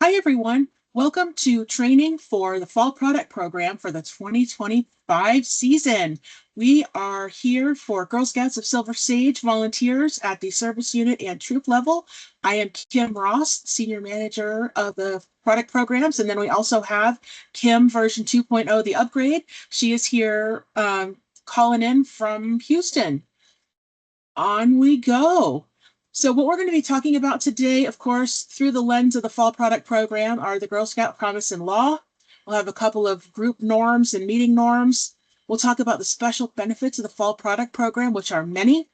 Hi, everyone. Welcome to training for the Fall Product Program for the 2025 season. We are here for Girl Scouts of Silver Sage volunteers at the service unit and troop level. I am Kim Ross, Senior Manager of the product programs, and then we also have Kim version 2.0, the upgrade. She is here calling in from Houston. On we go. So what we're going to be talking about today, of course, through the lens of the Fall Product Program, are the Girl Scout Promise and Law. We'll have a couple of group norms and meeting norms. We'll talk about the special benefits of the Fall Product Program, which are many.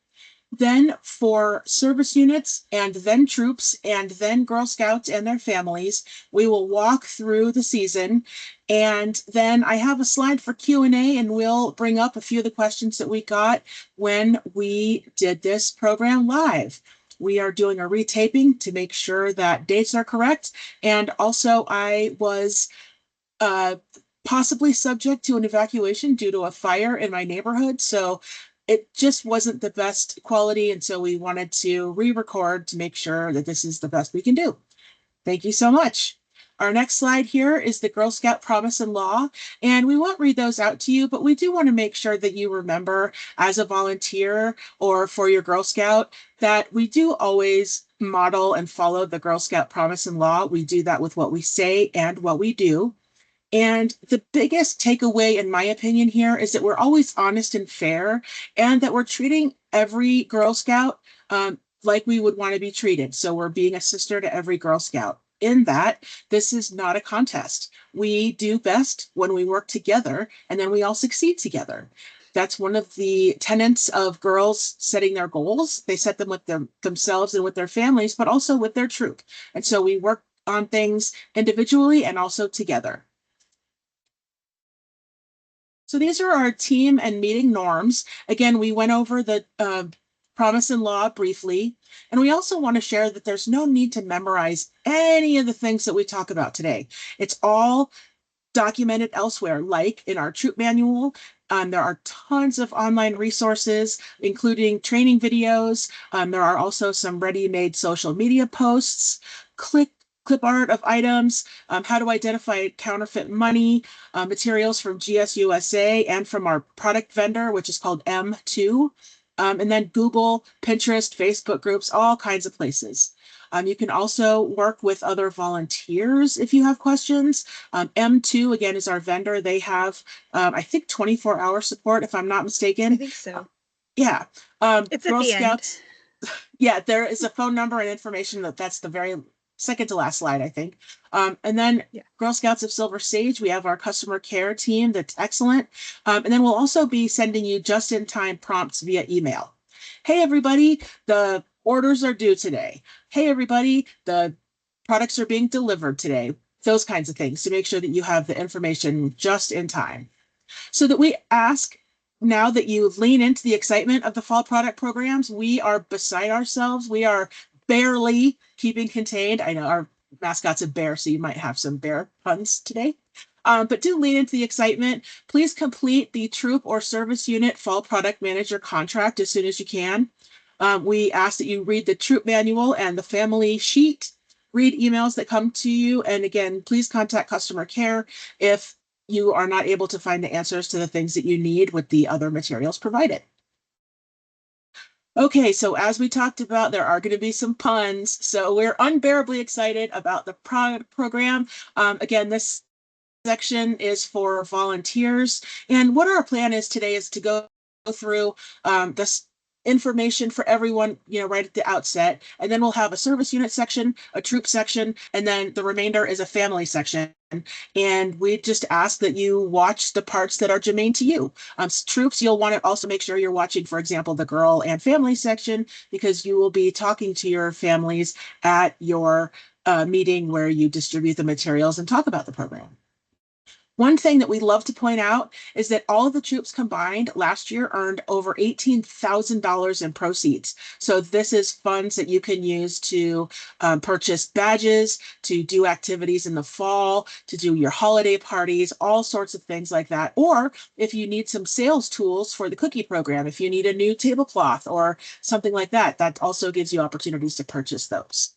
Then for service units and then troops and then Girl Scouts and their families, we will walk through the season. And then I have a slide for Q&A, and we'll bring up a few of the questions that we got when we did this program live. We are doing a retaping to make sure that dates are correct. And also I was possibly subject to an evacuation due to a fire in my neighborhood. So it just wasn't the best quality. And so we wanted to re-record to make sure that this is the best we can do. Thank you so much. Our next slide here is the Girl Scout Promise and Law, and we won't read those out to you, but we do want to make sure that you remember as a volunteer or for your Girl Scout that we do always model and follow the Girl Scout Promise and Law. We do that with what we say and what we do. And the biggest takeaway, in my opinion, here is that we're always honest and fair, and that we're treating every Girl Scout like we would want to be treated. So we're being a sister to every Girl Scout. In that, this is not a contest. We do best when we work together, and then we all succeed together. That's one of the tenets of girls setting their goals. They set them with themselves and with their families, but also with their troop. And so we work on things individually and also together. So these are our team and meeting norms. Again, we went over the promise and law briefly. And we also want to share that there's no need to memorize any of the things that we talk about today. It's all documented elsewhere, like in our troop manual. There are tons of online resources, including training videos. There are also some ready-made social media posts, clip art of items, how to identify counterfeit money, materials from GSUSA and from our product vendor, which is called M2. And then Google, Pinterest, Facebook groups, all kinds of places. You can also work with other volunteers if you have questions. M2, again, is our vendor. They have, I think, 24-hour support, if I'm not mistaken. I think so. Yeah. It's Girl at the Scouts. end. Yeah, there is a phone number and information that's the very second to last slide, I think. And then Girl Scouts of Silver Sage, we have our customer care team that's excellent. And then we'll also be sending you just-in-time prompts via email. Hey, everybody, the orders are due today. Hey, everybody, the products are being delivered today. Those kinds of things to make sure that you have the information just in time. So that we ask now that you lean into the excitement of the fall product programs, we are beside ourselves. We are barely keeping contained. I know our mascot's a bear, so you might have some bear puns today. But do lean into the excitement. Please complete the troop or service unit fall product manager contract as soon as you can. We ask that you read the troop manual and the family sheet, read emails that come to you. And again, please contact customer care if you are not able to find the answers to the things that you need with the other materials provided. Okay, so as we talked about, there are going to be some puns. So we're unbearably excited about the program. Again, this section is for volunteers. And what our plan is today is to go through this information for everyone, right at the outset. And then we'll have a service unit section, a troop section, and then the remainder is a family section. And we just ask that you watch the parts that are germane to you. Troops, you'll want to also make sure you're watching, for example, the girl and family section, because you will be talking to your families at your meeting where you distribute the materials and talk about the program. One thing that we love to point out is that all of the troops combined last year earned over $18,000 in proceeds. So this is funds that you can use to purchase badges, to do activities in the fall, to do your holiday parties, all sorts of things like that. Or if you need some sales tools for the cookie program, if you need a new tablecloth or something like that, that also gives you opportunities to purchase those.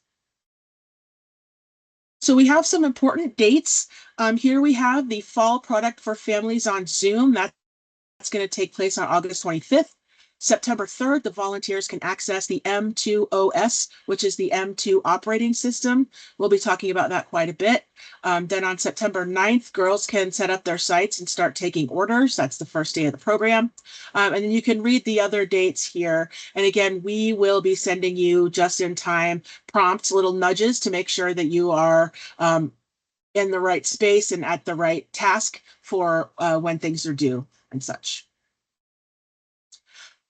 So we have some important dates. Here we have the Fall Product for Families on Zoom. That's going to take place on August 25th. September 3rd, the volunteers can access the M2OS, which is the M2 operating system. We'll be talking about that quite a bit. Then on September 9th, girls can set up their sites and start taking orders. That's the first day of the program. And then you can read the other dates here. And again, we will be sending you just in time prompts, little nudges to make sure that you are in the right space and at the right task for when things are due and such.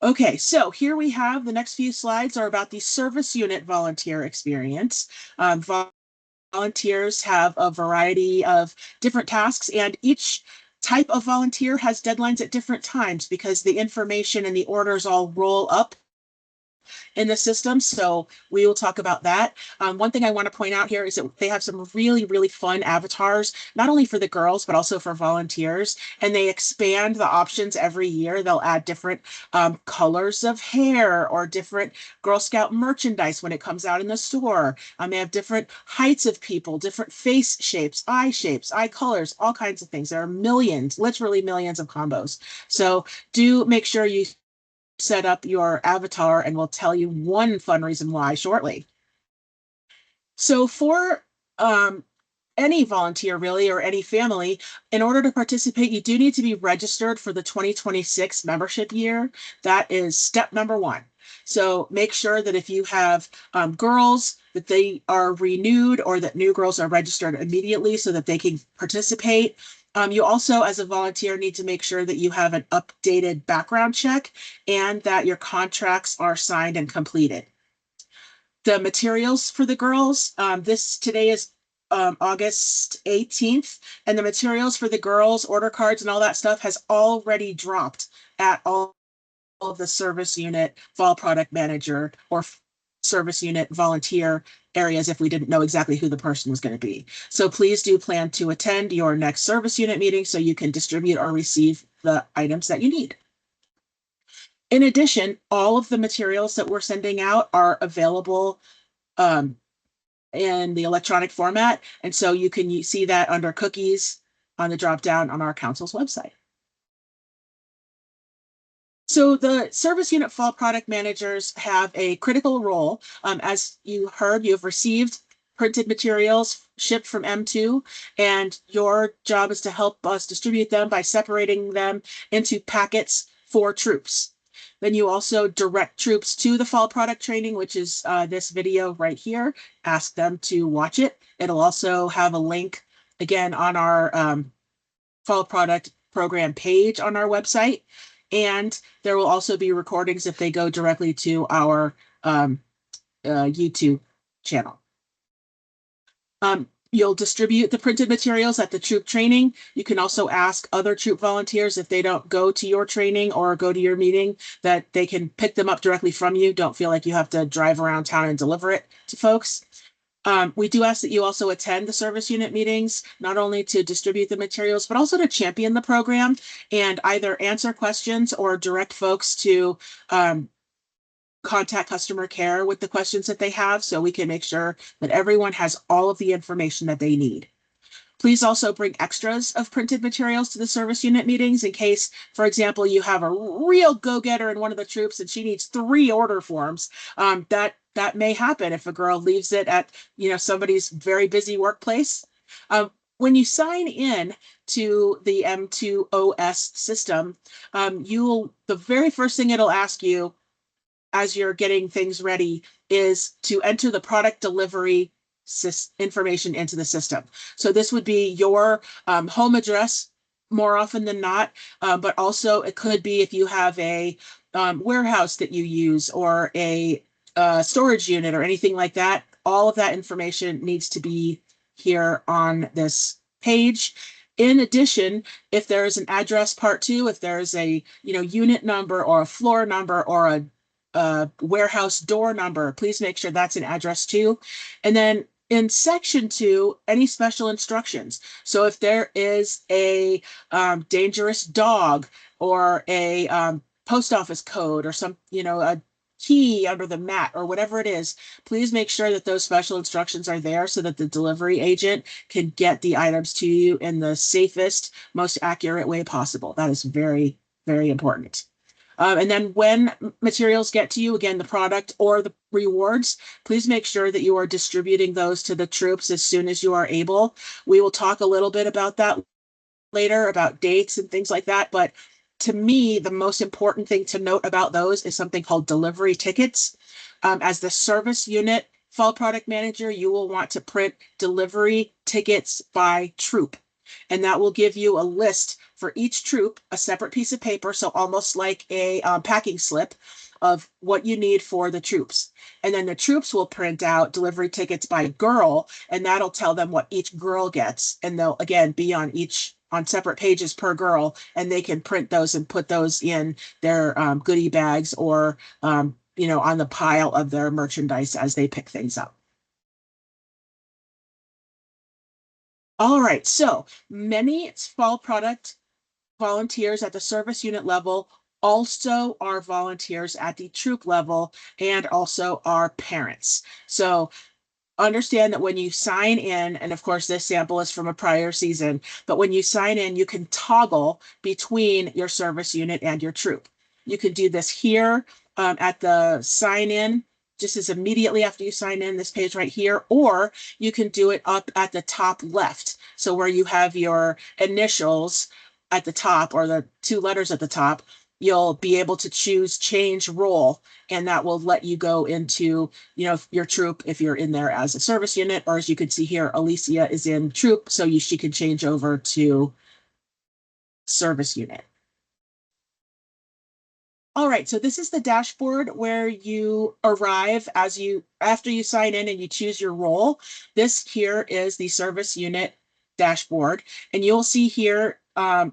Okay, so here we have the next few slides are about the service unit volunteer experience. Volunteers have a variety of different tasks, and each type of volunteer has deadlines at different times because the information and the orders all roll up in the system. So we will talk about that. One thing I want to point out here is that they have some really, really fun avatars, not only for the girls, but also for volunteers. And they expand the options every year. They'll add different colors of hair or different Girl Scout merchandise when it comes out in the store. They have different heights of people, different face shapes, eye colors, all kinds of things. There are millions, literally millions of combos. So do make sure you set up your avatar, and we'll tell you one fun reason why shortly. So for any volunteer really, or any family, in order to participate, you do need to be registered for the 2026 membership year. That is step number one. So make sure that if you have girls, that they are renewed or that new girls are registered immediately so that they can participate. You also, as a volunteer, need to make sure that you have an updated background check and that your contracts are signed and completed. The materials for the girls, today is August 18th, and the materials for the girls, order cards and all that stuff has already dropped at all of the service unit, fall product manager, or service unit volunteer areas if we didn't know exactly who the person was going to be. So please do plan to attend your next service unit meeting so you can distribute or receive the items that you need. In addition, all of the materials that we're sending out are available in the electronic format. And so you can see that under cookies on the drop down on our council's website. So the service unit fall product managers have a critical role. As you heard, you've received printed materials shipped from M2, and your job is to help us distribute them by separating them into packets for troops. Then you also direct troops to the fall product training, which is this video right here. Ask them to watch it. It'll also have a link again on our fall product program page on our website. And there will also be recordings if they go directly to our YouTube channel. You'll distribute the printed materials at the troop training. You can also ask other troop volunteers if they don't go to your training or go to your meeting that they can pick them up directly from you. Don't feel like you have to drive around town and deliver it to folks. We do ask that you also attend the service unit meetings, not only to distribute the materials, but also to champion the program and either answer questions or direct folks to contact customer care with the questions that they have so we can make sure that everyone has all of the information that they need. Please also bring extras of printed materials to the service unit meetings in case, for example, you have a real go-getter in one of the troops and she needs 3 order forms. That may happen if a girl leaves it at somebody's very busy workplace. When you sign in to the M2OS system, the very first thing it'll ask you as you're getting things ready is to enter the product delivery information into the system. So this would be your home address more often than not, but also it could be if you have a warehouse that you use or a storage unit or anything like that. All of that information needs to be here on this page. In addition, if there is an address part 2, if there is a unit number or a floor number or a warehouse door number, please make sure that's an address too. And then in section 2, any special instructions. So if there is a dangerous dog or a post office code or key under the mat or whatever it is, please make sure that those special instructions are there so that the delivery agent can get the items to you in the safest, most accurate way possible. That is very, very important. And then when materials get to you, again, the product or the rewards, please make sure that you are distributing those to the troops as soon as you are able. We will talk a little bit about that later, about dates and things like that. But to me, the most important thing to note about those is something called delivery tickets. As the service unit fall product manager, you will want to print delivery tickets by troop. And that will give you a list for each troop, a separate piece of paper, so almost like a packing slip of what you need for the troops. And then the troops will print out delivery tickets by girl, and that'll tell them what each girl gets. And they'll, again, be on separate pages per girl, and they can print those and put those in their goodie bags or, on the pile of their merchandise as they pick things up. All right, so many fall product volunteers at the service unit level also are volunteers at the troop level and also are parents. So understand that when you sign in, and of course this sample is from a prior season, but when you sign in, you can toggle between your service unit and your troop. You can do this here at the sign in, just as immediately after you sign in, this page right here, or you can do it up at the top left. So where you have your initials at the top or the two letters at the top, you'll be able to choose change role, and that will let you go into, your troop if you're in there as a service unit, or as you can see here, Alicia is in troop, so she can change over to service unit. All right, so this is the dashboard where you arrive after you sign in and you choose your role. This here is the service unit dashboard, and you'll see here,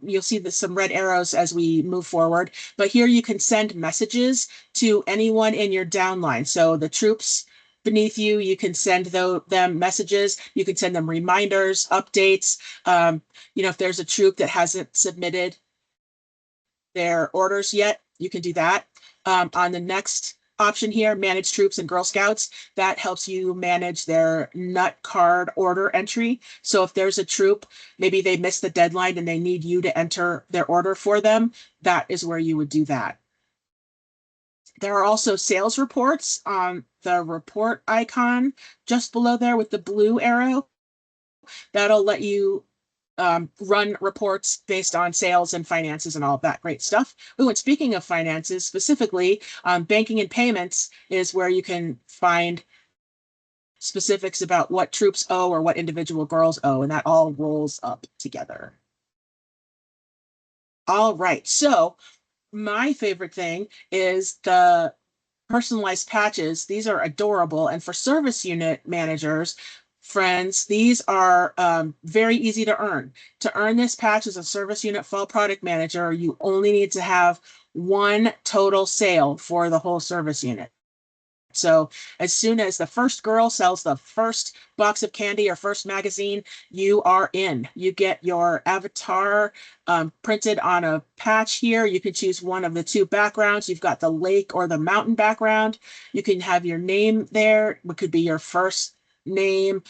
you'll see some red arrows as we move forward, but here you can send messages to anyone in your downline. So the troops beneath you, you can send them messages, you can send them reminders, updates. If there's a troop that hasn't submitted their orders yet, you can do that. On the next option here, manage troops and Girl Scouts, that helps you manage their nut card order entry. So if there's a troop, maybe they missed the deadline and they need you to enter their order for them, that is where you would do that. There are also sales reports on the report icon just below there with the blue arrow. That'll let you run reports based on sales and finances and all of that great stuff. Oh, and speaking of finances, specifically, banking and payments is where you can find specifics about what troops owe or what individual girls owe, and that all rolls up together. All right, so my favorite thing is the personalized patches. These are adorable, and for service unit managers, friends, these are very easy to earn. To earn this patch as a service unit fall product manager, you only need to have one total sale for the whole service unit. So as soon as the first girl sells the first box of candy or first magazine, you are in. You get your avatar printed on a patch here. You can choose one of the two backgrounds. You've got the lake or the mountain background. You can have your name there. It could be your first name,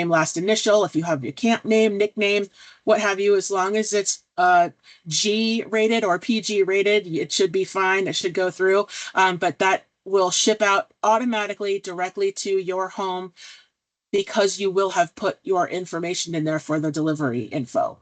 last initial. If you have your camp name, nickname, what have you, as long as it's G rated or PG rated, it should be fine. It should go through. But that will ship out automatically directly to your home because you will have put your information in there for the delivery info.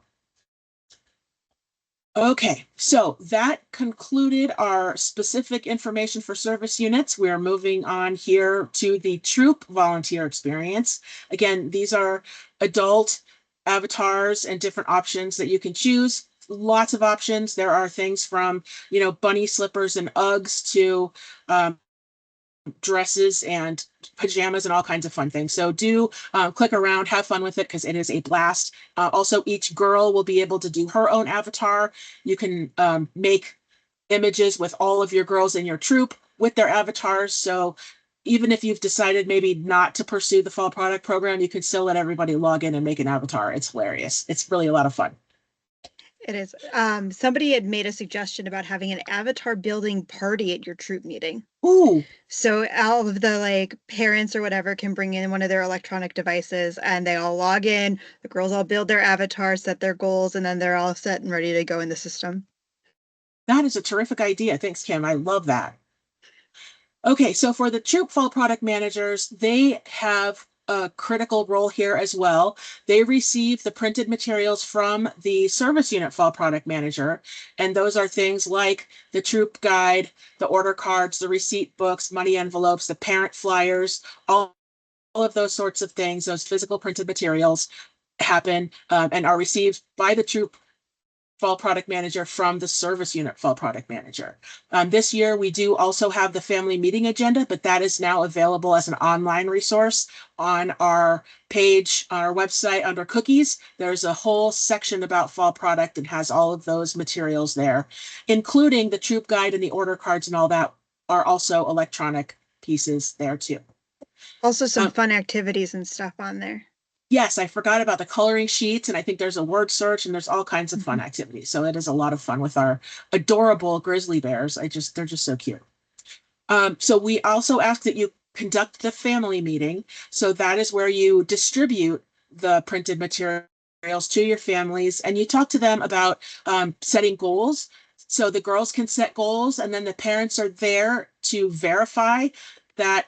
Okay, so that concluded our specific information for service units. We're moving on here to the troop volunteer experience. Again, these are adult avatars and different options that you can choose. Lots of options. There are things from, bunny slippers and Uggs to dresses and pajamas and all kinds of fun things. So do click around, have fun with it because it is a blast. Also, each girl will be able to do her own avatar. You can make images with all of your girls in your troop with their avatars. So even if you've decided maybe not to pursue the fall product program, you can still let everybody log in and make an avatar. It's hilarious. It's really a lot of fun. It is. Somebody had made a suggestion about having an avatar building party at your troop meeting. Ooh, So all of the like parents or whatever can bring in one of their electronic devices and they all log in. The girls all build their avatars, set their goals, and then they're all set and ready to go in the system. that is a terrific idea. Thanks, Kim. I love that. Okay, so for the troop fall product managers, they have a critical role here as well. They receive the printed materials from the service unit fall product manager, and those are things like the troop guide, the order cards, the receipt books, money envelopes, the parent flyers, all of those sorts of things. Those physical printed materials happen and are received by the troop fall product manager from the service unit fall product manager. This year, we do also have the family meeting agenda, but that is now available as an online resource on our page, on our website under cookies. There's a whole section about fall product and has all of those materials there, including the troop guide and the order cards and all that are also electronic pieces there too. Also, some Um, fun activities and stuff on there. yes, I forgot about the coloring sheets, and I think there's a word search and there's all kinds of fun Mhm. activities. So it is a lot of fun with our adorable grizzly bears. They're just so cute. So we also ask that you conduct the family meeting. So that is where you distribute the printed materials to your families and you talk to them about setting goals. So the girls can set goals, and then the parents are there to verify that,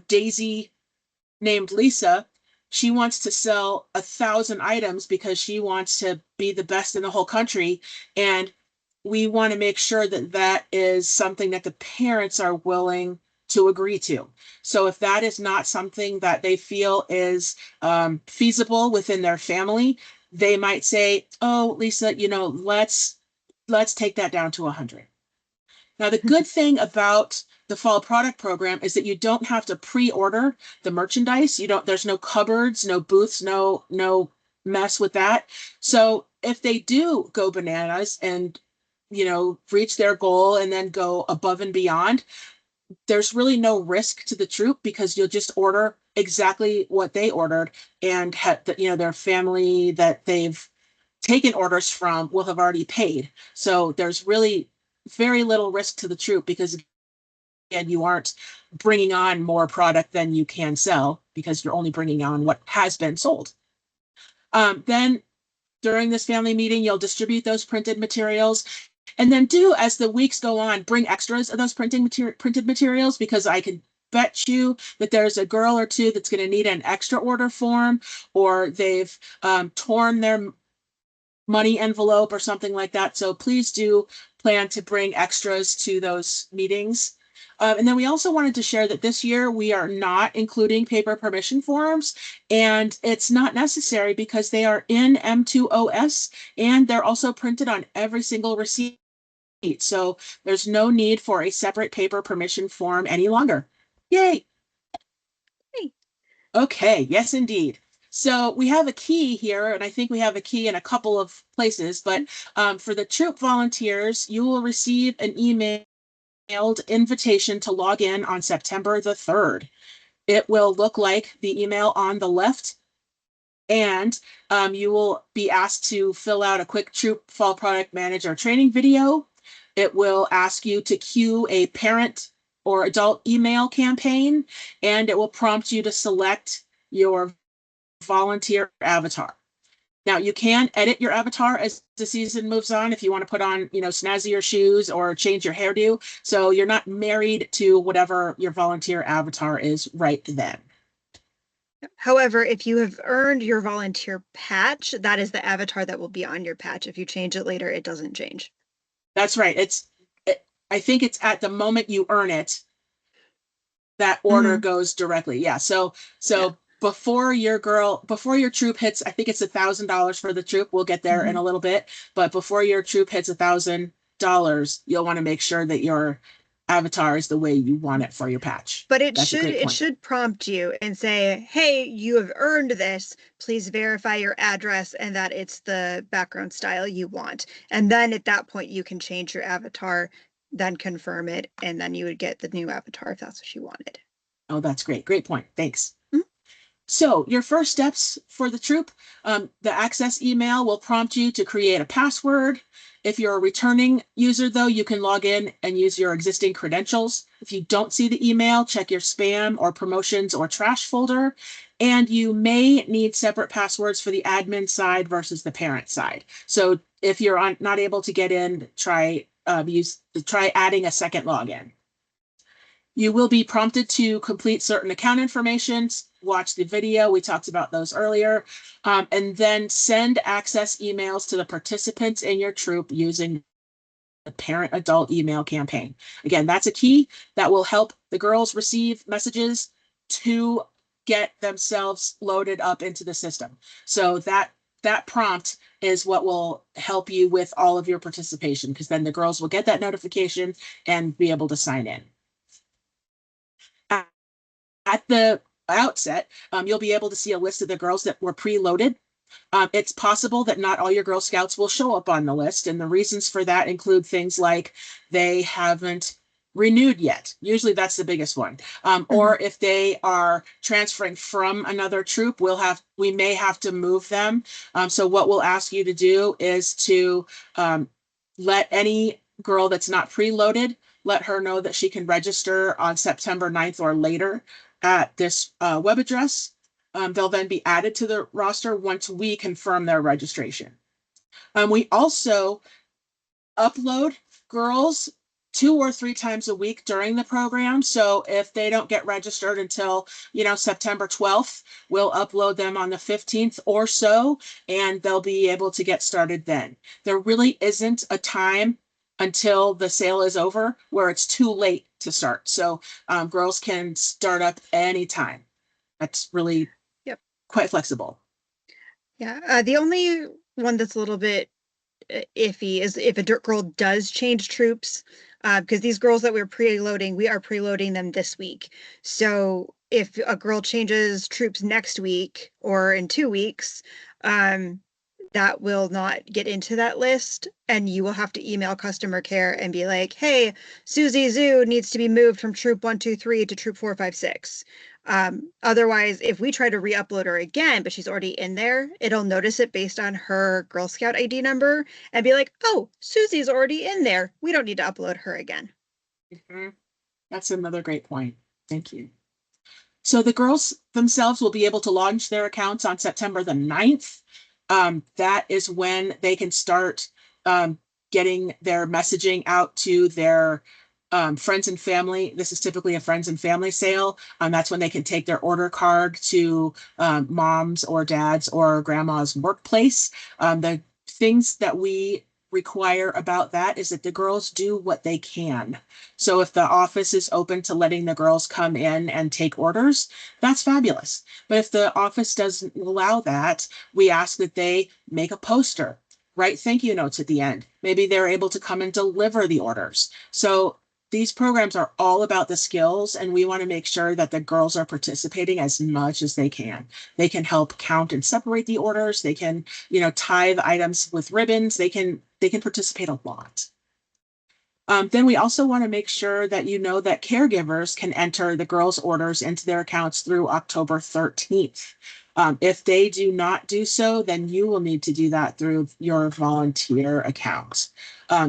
Daisy named Lisa, she wants to sell 1,000 items because she wants to be the best in the whole country. And we want to make sure that that is something that the parents are willing to agree to. So if that is not something that they feel is feasible within their family, they might say, "Oh, Lisa, let's take that down to 100." Now, the good thing about the fall product program is that you don't have to pre-order the merchandise. There's no cupboards, no booths, no mess with that. So if they do go bananas and, reach their goal and then go above and beyond, there's really no risk to the troop because you'll just order exactly what they ordered and their family that they've taken orders from will have already paid. So there's really very little risk to the troop because again, you aren't bringing on more product than you can sell because you're only bringing on what has been sold. Then during this family meeting, you'll distribute those printed materials. And then as the weeks go on, bring extras of those printed materials because I can bet you that there's a girl or two that's going to need an extra order form, or they've torn their money envelope or something like that. So please do plan to bring extras to those meetings. And then we also wanted to share that this year we are not including paper permission forms, and it's not necessary because they are in M2OS and they're also printed on every single receipt. So there's no need for a separate paper permission form any longer. Yay! Hey. Okay, yes, indeed. So we have a key here, and I think we have a key in a couple of places, but for the troop volunteers, you will receive an emailed invitation to log in on September the 3rd. It will look like the email on the left, and you will be asked to fill out a quick troop fall product manager training video. It will ask you to queue a parent or adult email campaign, and it will prompt you to select your volunteer avatar. Now you can edit your avatar as the season moves on if you want to put on, snazzier shoes or change your hairdo. So you're not married to whatever your volunteer avatar is right then. However, if you have earned your volunteer patch, that is the avatar that will be on your patch. If you change it later, it doesn't change. That's right. I think it's at the moment you earn it, that order Hmm. goes directly. Yeah. So Yeah. before your troop hits, I think it's $1,000 for the troop. We'll get there in Hmm. a little bit, but before your troop hits $1,000, you'll want to make sure that your avatar is the way you want it for your patch. But it That's a should great it point. should prompt you and say, "Hey, you have earned this. Please verify your address and that it's the background style you want." And then at that point you can change your avatar, then confirm it, and then you would get the new avatar if that's what you wanted. Oh, that's great. Great point. Thanks. Mhm. So your first steps for the troop, the access email will prompt you to create a password. If you're a returning user, though, you can log in and use your existing credentials. If you don't see the email, check your spam or promotions or trash folder. And you may need separate passwords for the admin side versus the parent side. So if you're not able to get in, try adding a second login. You will be prompted to complete certain account information, watch the video, we talked about those earlier, and then send access emails to the participants in your troop using the parent adult email campaign. Again, that's a key that will help the girls receive messages to get themselves loaded up into the system. So that prompt is what will help you with all of your participation, because then the girls will get that notification and be able to sign in. At the outset, you'll be able to see a list of the girls that were preloaded. It's possible that not all your Girl Scouts will show up on the list, and the reasons for that include things like they haven't renewed yet. Usually that's the biggest one. Or if they are transferring from another troop, we may have to move them. So what we'll ask you to do is to let any girl that's not preloaded, let her know that she can register on September 9th or later at this web address. They'll then be added to the roster once we confirm their registration. We also upload girls 2 or 3 times a week during the program. So if they don't get registered until, September 12th, we'll upload them on the 15th or so, and they'll be able to get started then. There really isn't a time until the sale is over where it's too late to start. So girls can start up anytime. That's really quite flexible. Yeah. The only one that's a little bit iffy is if a girl does change troops, because these girls that we're preloading, we are preloading them this week. So if a girl changes troops next week or in 2 weeks, that will not get into that list, and you will have to email customer care and be like, hey, Susie Zoo needs to be moved from troop 123 to troop 456. Otherwise, if we try to re-upload her again, but she's already in there, it'll notice it based on her Girl Scout ID number and be like, oh, Susie's already in there. We don't need to upload her again. That's another great point. Thank you. So the girls themselves will be able to launch their accounts on September the 9th. That is when they can start getting their messaging out to their friends and family. This is typically a friends and family sale. That's when they can take their order card to mom's or dad's or grandma's workplace. The things that we require about that is that the girls do what they can. So if the office is open to letting the girls come in and take orders, that's fabulous. But if the office doesn't allow that, we ask that they make a poster, write thank you notes at the end. Maybe they're able to come and deliver the orders. So these programs are all about the skills, and we want to make sure that the girls are participating as much as they can. They can help count and separate the orders. They can, tie the items with ribbons. They can participate a lot. Then we also want to make sure that that caregivers can enter the girls' orders into their accounts through October 13th. If they do not do so, then you will need to do that through your volunteer account.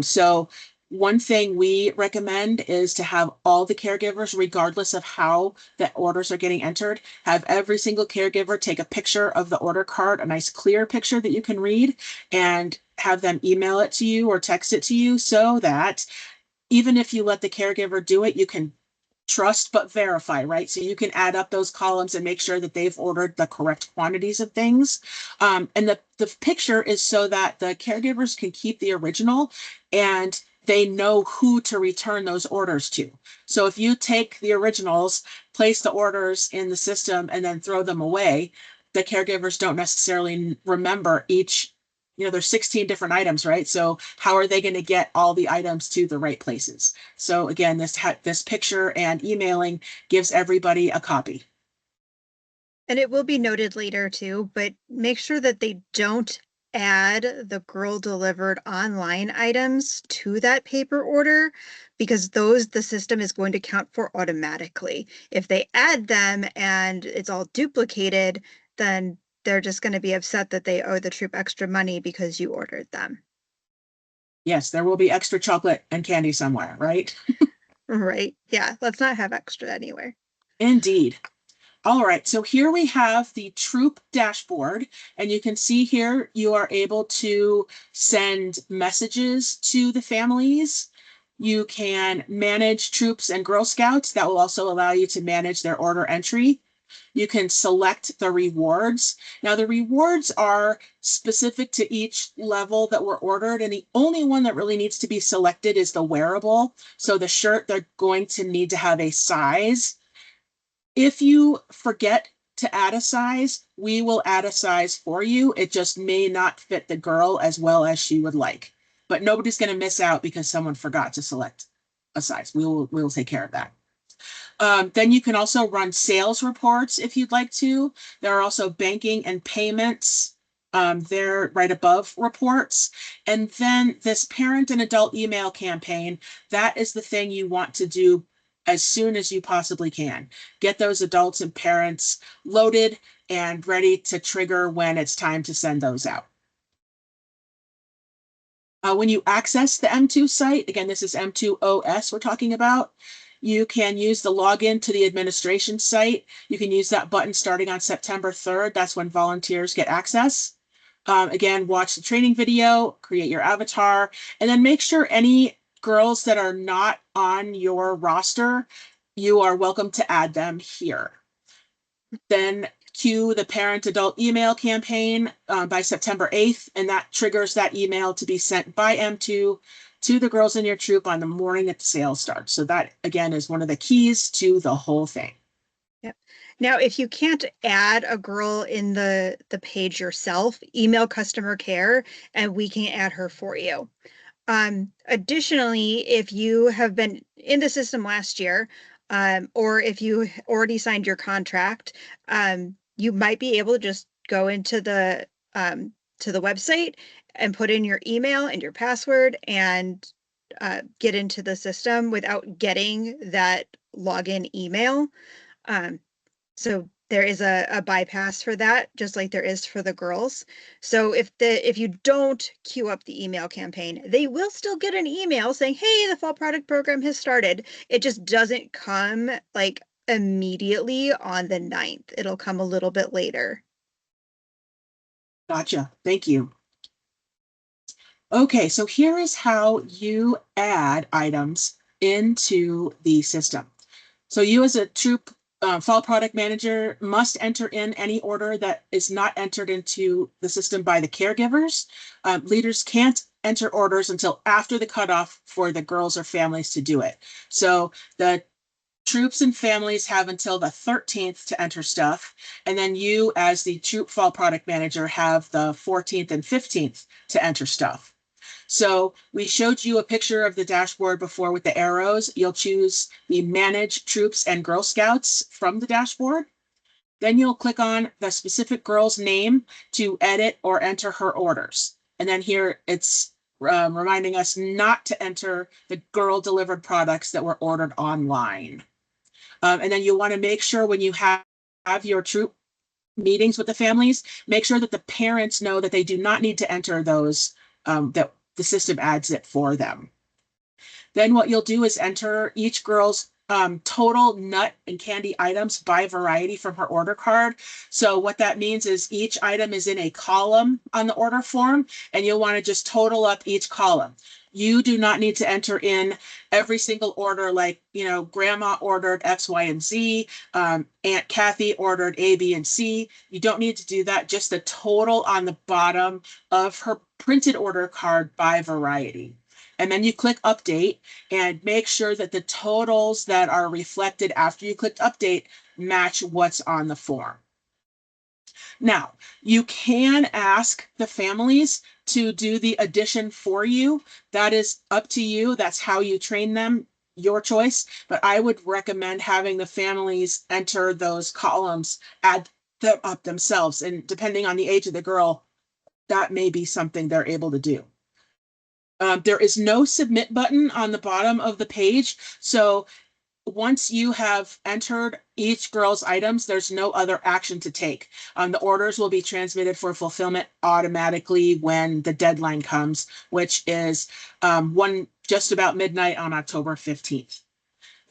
So one thing we recommend is to have all the caregivers, regardless of how the orders are getting entered, have every single caregiver take a picture of the order card, a nice clear picture that you can read, and have them email it to you or text it to you, so that even if you let the caregiver do it, you can trust but verify, right? So you can add up those columns and make sure that they've ordered the correct quantities of things. And the picture is so that the caregivers can keep the original and they know who to return those orders to. So if you take the originals, place the orders in the system, and then throw them away, the caregivers don't necessarily remember each. There's 16 different items, right? So how are they going to get all the items to the right places? So again, this picture and emailing gives everybody a copy. And it will be noted later too, but make sure that they don't add the girl delivered online items to that paper order because those the system is going to count for automatically. If they add them and it's all duplicated, then they're just going to be upset that they owe the troop extra money because you ordered them. Yes, there will be extra chocolate and candy somewhere, right? Right? Yeah, let's not have extra anywhere. Indeed. All right, so here we have the troop dashboard, and you can see here you are able to send messages to the families. You can manage troops and Girl Scouts. That will also allow you to manage their order entry. You can select the rewards. Now, the rewards are specific to each level that were ordered, and the only one that really needs to be selected is the wearable. So the shirt, they're going to need to have a size. If you forget to add a size, we will add a size for you. It just may not fit the girl as well as she would like. But nobody's going to miss out because someone forgot to select a size. We will take care of that. Then you can also run sales reports if you'd like to. There are also banking and payments. They're right above reports. And then this parent and adult email campaign, that is the thing you want to do as soon as you possibly can. Get those adults and parents loaded and ready to trigger when it's time to send those out. When you access the M2 site, again, this is M2OS we're talking about, you can use the login to the administration site. You can use that button starting on September 3rd. That's when volunteers get access. Again, watch the training video, create your avatar, and then make sure any girls that are not on your roster, you are welcome to add them here. Then queue the parent adult email campaign by September 8th, and that triggers that email to be sent by M2 to the girls in your troop on the morning that the sale starts. So that, again, is one of the keys to the whole thing. Yep. Now, if you can't add a girl in the page yourself, email customer care and we can add her for you. Additionally, if you have been in the system last year, or if you already signed your contract, you might be able to just go to the website and put in your email and your password and get into the system without getting that login email. Um, so there is a bypass for that, just like there is for the girls. So if you don't queue up the email campaign, they will still get an email saying, hey, the fall product program has started. It just doesn't come like immediately on the 9th. It'll come a little bit later. Gotcha. Thank you. Okay, so here is how you add items into the system. So you as a troop fall product manager must enter in any order that is not entered into the system by the caregivers. Leaders can't enter orders until after the cutoff for the girls or families to do it. So the troops and families have until the 13th to enter stuff. And then you, as the troop fall product manager, have the 14th and 15th to enter stuff. So we showed you a picture of the dashboard before with the arrows. You'll choose the Manage Troops and Girl Scouts from the dashboard. Then you'll click on the specific girl's name to edit or enter her orders. And then here it's reminding us not to enter the girl delivered products that were ordered online. And then you want to make sure when you have your troop meetings with the families, make sure that the parents know that they do not need to enter those, that the system adds it for them. Then what you'll do is enter each girl's total nut and candy items by variety from her order card. So what that means is each item is in a column on the order form, and you'll want to just total up each column. You do not need to enter in every single order like, grandma ordered X, Y, and Z, Aunt Kathy ordered A, B, and C. You don't need to do that, just the total on the bottom of her printed order card by variety. And then you click update and make sure that the totals that are reflected after you clicked update match what's on the form. Now, you can ask the families to do the addition for you. That is up to you. That's how you train them, your choice. But I would recommend having the families enter those columns, add them up themselves. And depending on the age of the girl, that may be something they're able to do. There is no submit button on the bottom of the page. So once you have entered each girl's items, there's no other action to take. The orders will be transmitted for fulfillment automatically when the deadline comes, which is just about midnight on October 15th.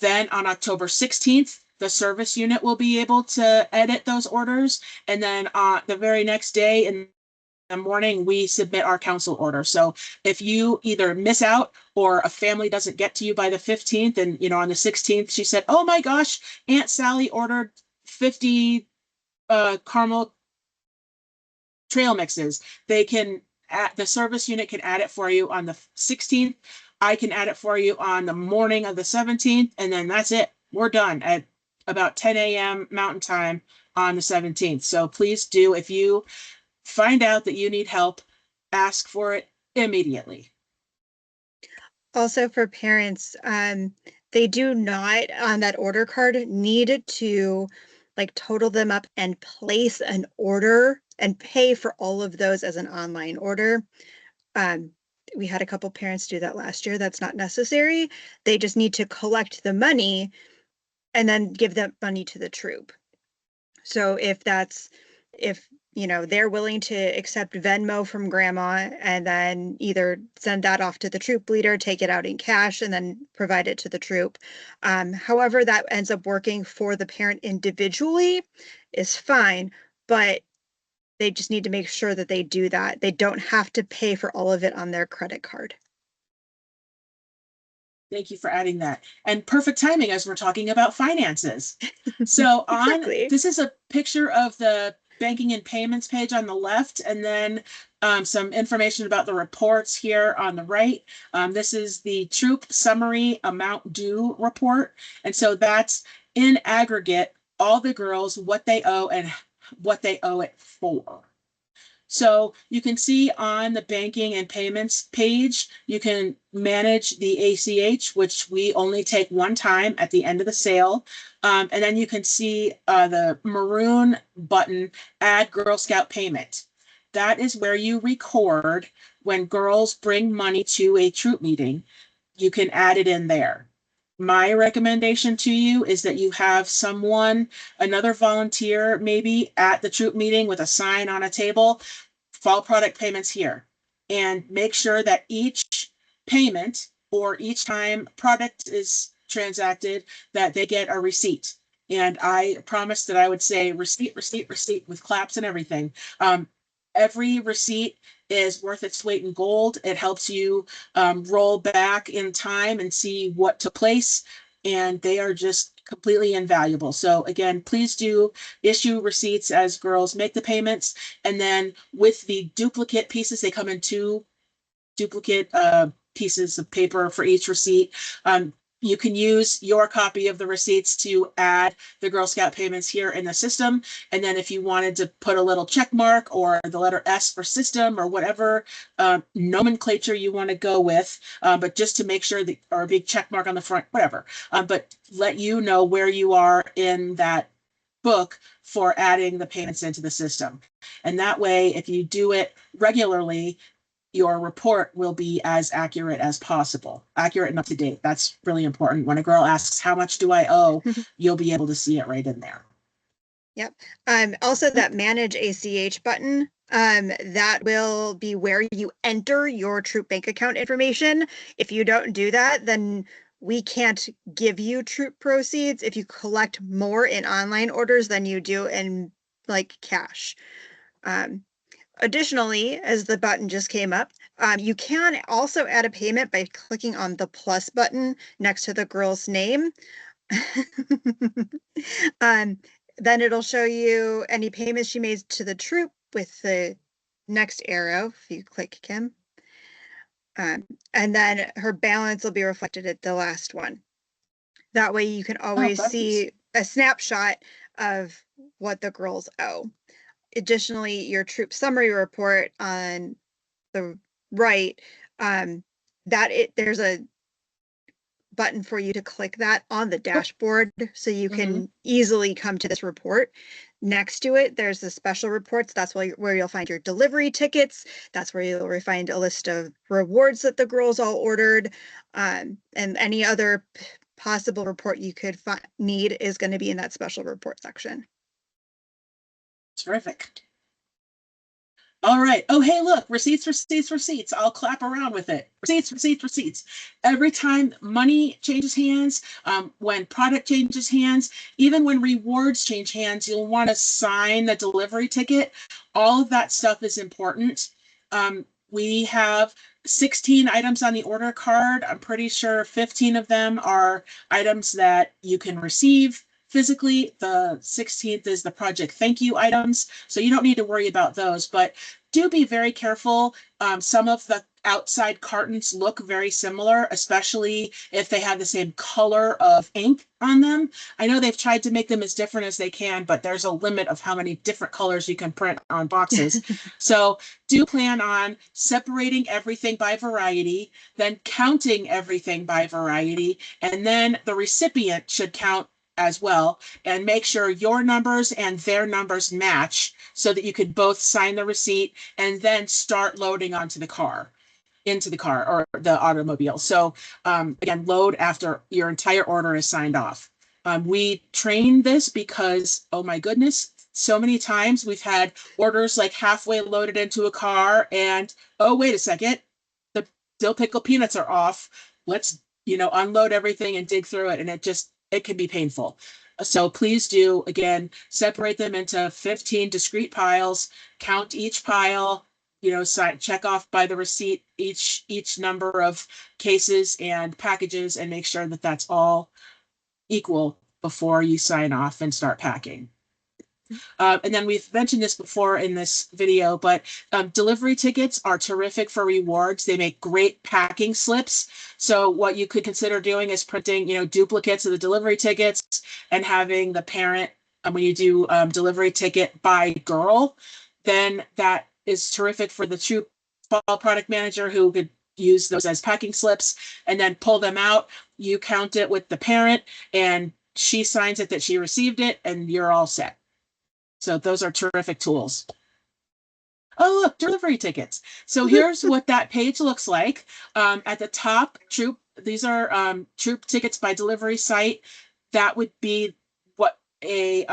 Then on October 16th, the service unit will be able to edit those orders. And then the very next day in the morning, we submit our council order. So if you either miss out or a family doesn't get to you by the 15th, and on the 16th, she said, oh my gosh, Aunt Sally ordered 50 caramel trail mixes. The service unit can add it for you on the 16th. I can add it for you on the morning of the 17th, and then that's it. We're done at about 10 a.m. Mountain Time on the 17th. So please do, if you find out that you need help, ask for it immediately. Also for parents, they do not on that order card need to like total them up and place an order and pay for all of those as an online order. We had a couple parents do that last year. That's not necessary. They just need to collect the money and then give that money to the troop. So if they're willing to accept Venmo from grandma and then either send that off to the troop leader, take it out in cash, and then provide it to the troop. However, that ends up working for the parent individually is fine, but they just need to make sure that they do that. They don't have to pay for all of it on their credit card. Thank you for adding that. And perfect timing as we're talking about finances. So Exactly. this is a picture of the banking and payments page on the left, and then some information about the reports here on the right. This is the troop summary amount due report. And so that's in aggregate, all the girls, what they owe and what they owe it for. So you can see on the banking and payments page, you can manage the ACH, which we only take one time at the end of the sale. And then you can see the maroon button, add Girl Scout payment. That is where you record when girls bring money to a troop meeting. You can add it in there. My recommendation to you is that you have another volunteer, maybe at the troop meeting with a sign on a table, fall product payments here, and make sure that each payment or each time product is transacted, that they get a receipt. And I promised that I would say receipt, receipt, receipt with claps and everything. Every receipt is worth its weight in gold. It helps you roll back in time and see what took place, and they are just completely invaluable. So again, please do issue receipts as girls make the payments, and then with the duplicate pieces, they come in two duplicate pieces of paper for each receipt. You can use your copy of the receipts to add the Girl Scout payments here in the system. And then if you wanted to put a little check mark or the letter S for system or whatever nomenclature you want to go with, but just to make sure that, or a big check mark on the front, whatever, but let you know where you are in that book for adding the payments into the system. And that way, if you do it regularly, your report will be as accurate as possible, accurate and up to date. That's really important. When a girl asks, how much do I owe? You'll be able to see it right in there. Yep. Also that manage ACH button, that will be where you enter your troop bank account information. If you don't do that, then we can't give you troop proceeds if you collect more in online orders than you do in like cash. Additionally, as the button just came up, you can also add a payment by clicking on the plus button next to the girl's name. Then it'll show you any payments she made to the troop with the next arrow, if you click Kim. And then her balance will be reflected at the last one. That way you can always see a snapshot of what the girls owe. Additionally, your troop summary report on the right, there's a button for you to click that on the dashboard so you can Mm-hmm. easily come to this report. Next to it, there's the special reports. That's where you'll find your delivery tickets. That's where you'll find a list of rewards that the girls all ordered, and any other possible report you could need is going to be in that special report section. Terrific. All right. Oh, hey, look, receipts, receipts, receipts. I'll clap around with it. Receipts, receipts, receipts. Every time money changes hands, when product changes hands, even when rewards change hands, you'll want to sign the delivery ticket. All of that stuff is important. We have 16 items on the order card. I'm pretty sure 15 of them are items that you can receive physically. The 16th is the project thank you items, so you don't need to worry about those, but do be very careful. Some of the outside cartons look very similar, especially if they have the same color of ink on them. I know they've tried to make them as different as they can, but there's a limit of how many different colors you can print on boxes. So do plan on separating everything by variety, then counting everything by variety, and then the recipient should count as well, and make sure your numbers and their numbers match so that you could both sign the receipt and then start loading into the car or the automobile. So again, load after your entire order is signed off. We train this because, oh my goodness, so many times we've had orders like halfway loaded into a car and, oh, wait a second, the dill pickle peanuts are off. Let's, unload everything and dig through it. And it can be painful. So please do, again, separate them into 15 discrete piles, count each pile, check off by the receipt each number of cases and packages, and make sure that that's all equal before you sign off and start packing. And then we've mentioned this before in this video, but delivery tickets are terrific for rewards. They make great packing slips. So what you could consider doing is printing, duplicates of the delivery tickets and having the parent, when you do delivery ticket by girl, then that is terrific for the true fall product manager who could use those as packing slips and then pull them out. You count it with the parent and she signs it that she received it and you're all set. So those are terrific tools. Oh, look, delivery tickets. So here's what that page looks like. At the top, these are troop tickets by delivery site. That would be what a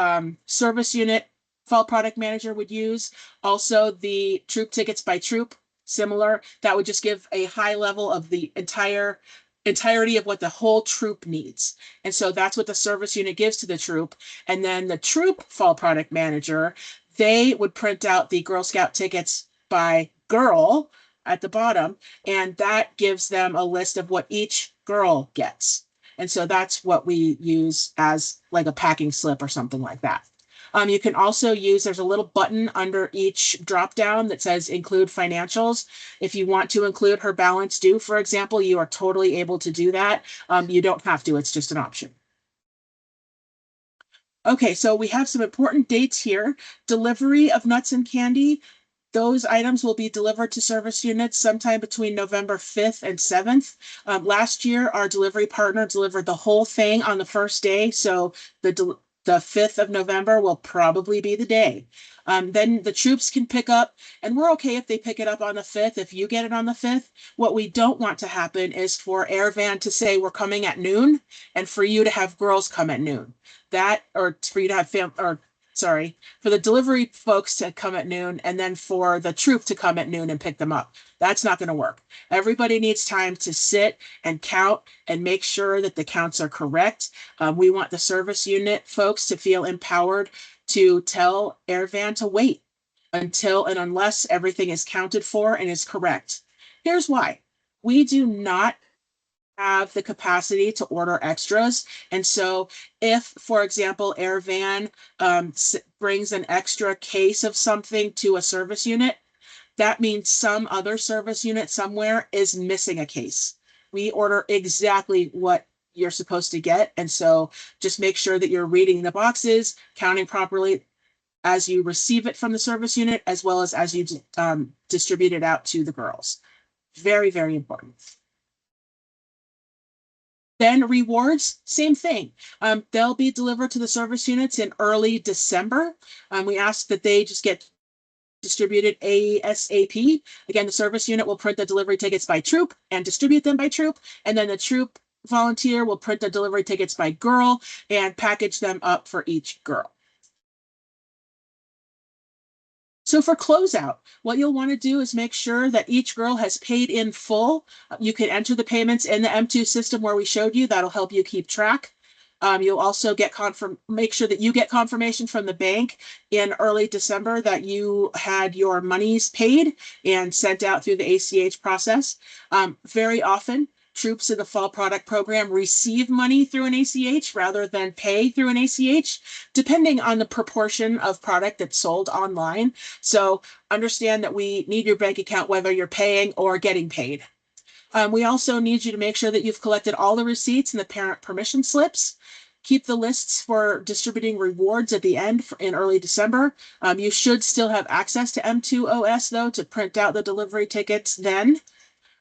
service unit fall product manager would use. Also, the troop tickets by troop, similar. That would just give a high level of the entirety of what the whole troop needs. And so that's what the service unit gives to the troop. And then the troop fall product manager, they would print out the Girl Scout tickets by girl at the bottom, and that gives them a list of what each girl gets. And so that's what we use as like a packing slip or something like that. You can also there's a little button under each drop down that says include financials. If you want to include her balance due, for example, you are totally able to do that. You don't have to, it's just an option. Okay, so we have some important dates here. Delivery of nuts and candy. Those items will be delivered to service units sometime between November 5th and 7th. Last year, our delivery partner delivered the whole thing on the first day, so the 5th of November will probably be the day. Then the troops can pick up, and we're okay if they pick it up on the 5th, if you get it on the 5th. What we don't want to happen is for Airvan to say we're coming at noon, and for you to have girls come at noon. Or for you to have for the delivery folks to come at noon and then for the troop to come at noon and pick them up. That's not going to work. Everybody needs time to sit and count and make sure that the counts are correct. We want the service unit folks to feel empowered to tell Airvan to wait until and unless everything is counted for and is correct. Here's why. We do not have the capacity to order extras. And so if, for example, Airvan brings an extra case of something to a service unit, that means some other service unit somewhere is missing a case. We order exactly what you're supposed to get. And so just make sure that you're reading the boxes, counting properly as you receive it from the service unit, as well as you distribute it out to the girls. Very, very important. Then rewards, same thing. They'll be delivered to the service units in early December. We ask that they just get distributed ASAP. Again, the service unit will print the delivery tickets by troop and distribute them by troop. And then the troop volunteer will print the delivery tickets by girl and package them up for each girl. So for closeout, what you'll want to do is make sure that each girl has paid in full. You can enter the payments in the M2 system where we showed you. That'll help you keep track. You'll also make sure that you get confirmation from the bank in early December that you had your monies paid and sent out through the ACH process. Very often, troops in the fall product program receive money through an ACH rather than pay through an ACH, depending on the proportion of product that's sold online. So understand that we need your bank account whether you're paying or getting paid. We also need you to make sure that you've collected all the receipts and the parent permission slips. Keep the lists for distributing rewards at the end in early December. You should still have access to M2OS, though, to print out the delivery tickets then.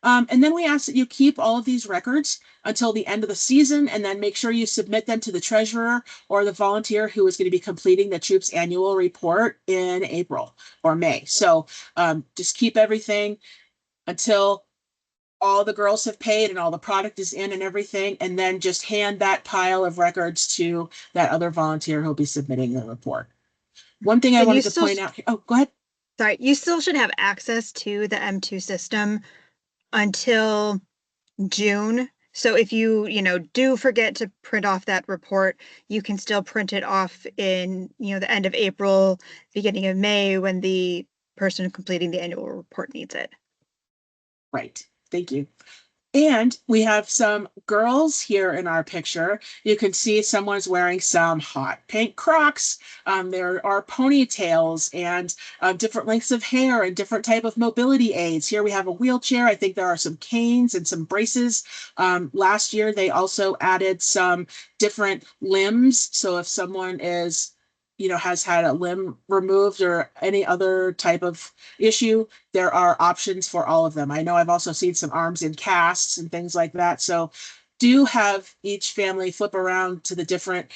And then we ask that you keep all of these records until the end of the season, and then make sure you submit them to the treasurer or the volunteer who is going to be completing the troop's annual report in April or May. So just keep everything until all the girls have paid and all the product is in and everything, and then just hand that pile of records to that other volunteer who'll be submitting the report. One thing I And you wanted to still, point out here, oh, go ahead. sorry, you still should have access to the M2 system until June. So if you, do forget to print off that report, you can still print it off in, the end of April, beginning of May, when the person completing the annual report needs it. Right. Thank you. And we have some girls here in our picture. You can see someone's wearing some hot pink Crocs. There are ponytails and different lengths of hair and different type of mobility aids. Here we have a wheelchair. I think there are some canes and some braces. Last year, they also added some different limbs. So if someone is has had a limb removed or any other type of issue, there are options for all of them. I know I've also seen some arms in casts and things like that. So do have each family flip around to the different,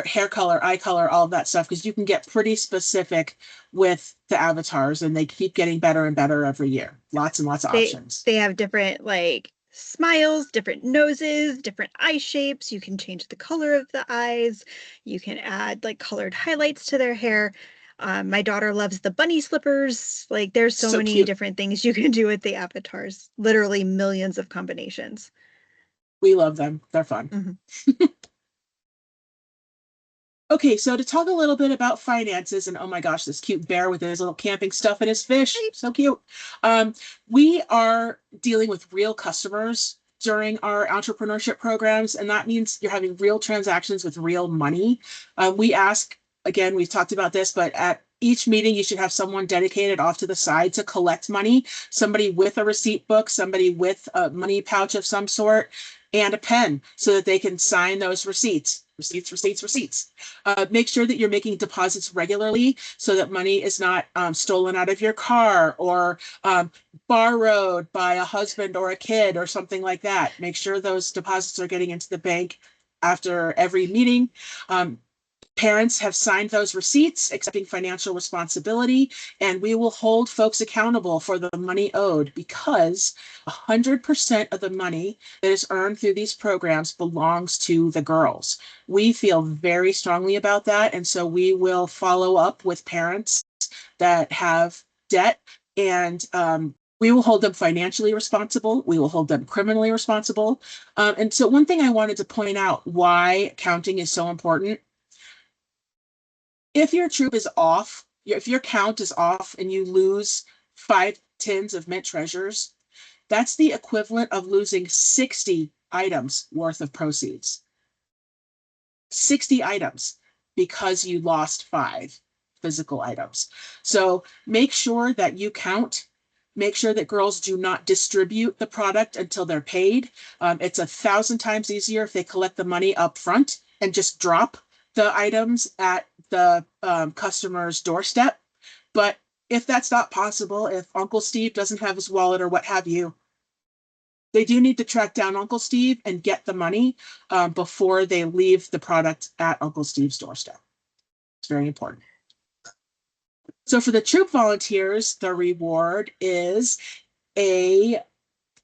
hair color, eye color, all of that stuff, because you can get pretty specific with the avatars and they keep getting better and better every year. Lots and lots of options. They have different smiles, different noses, different eye shapes. You can change the color of the eyes. You can add colored highlights to their hair. My daughter loves the bunny slippers. There's so many cute. different things you can do with the avatars. Literally millions of combinations. We love them. They're fun. Mm-hmm. Okay, so to talk a little bit about finances, and oh my gosh, this cute bear with his little camping stuff and his fish, so cute. We are dealing with real customers during our entrepreneurship programs, and that means you're having real transactions with real money. We ask, again, we've talked about this, but at each meeting, you should have someone dedicated off to the side to collect money, somebody with a receipt book, somebody with a money pouch of some sort, and a pen so that they can sign those receipts. Receipts. Make sure that you're making deposits regularly so that money is not stolen out of your car or borrowed by a husband or a kid or something like that. Make sure those deposits are getting into the bank after every meeting. Parents have signed those receipts, accepting financial responsibility, and we will hold folks accountable for the money owed because 100% of the money that is earned through these programs belongs to the girls. We feel very strongly about that, and so we will follow up with parents that have debt, and we will hold them financially responsible. We will hold them criminally responsible. And so one thing I wanted to point out why counting is so important. If your troop is off, if your count is off and you lose 5 tins of mint treasures, that's the equivalent of losing 60 items worth of proceeds. 60 items because you lost 5 physical items. So make sure that you count. Make sure that girls do not distribute the product until they're paid. It's 1,000 times easier if they collect the money up front and just drop the items at the customer's doorstep. But if that's not possible, if Uncle Steve doesn't have his wallet or what have you, they do need to track down Uncle Steve and get the money before they leave the product at Uncle Steve's doorstep. It's very important. So for the troop volunteers, the reward is a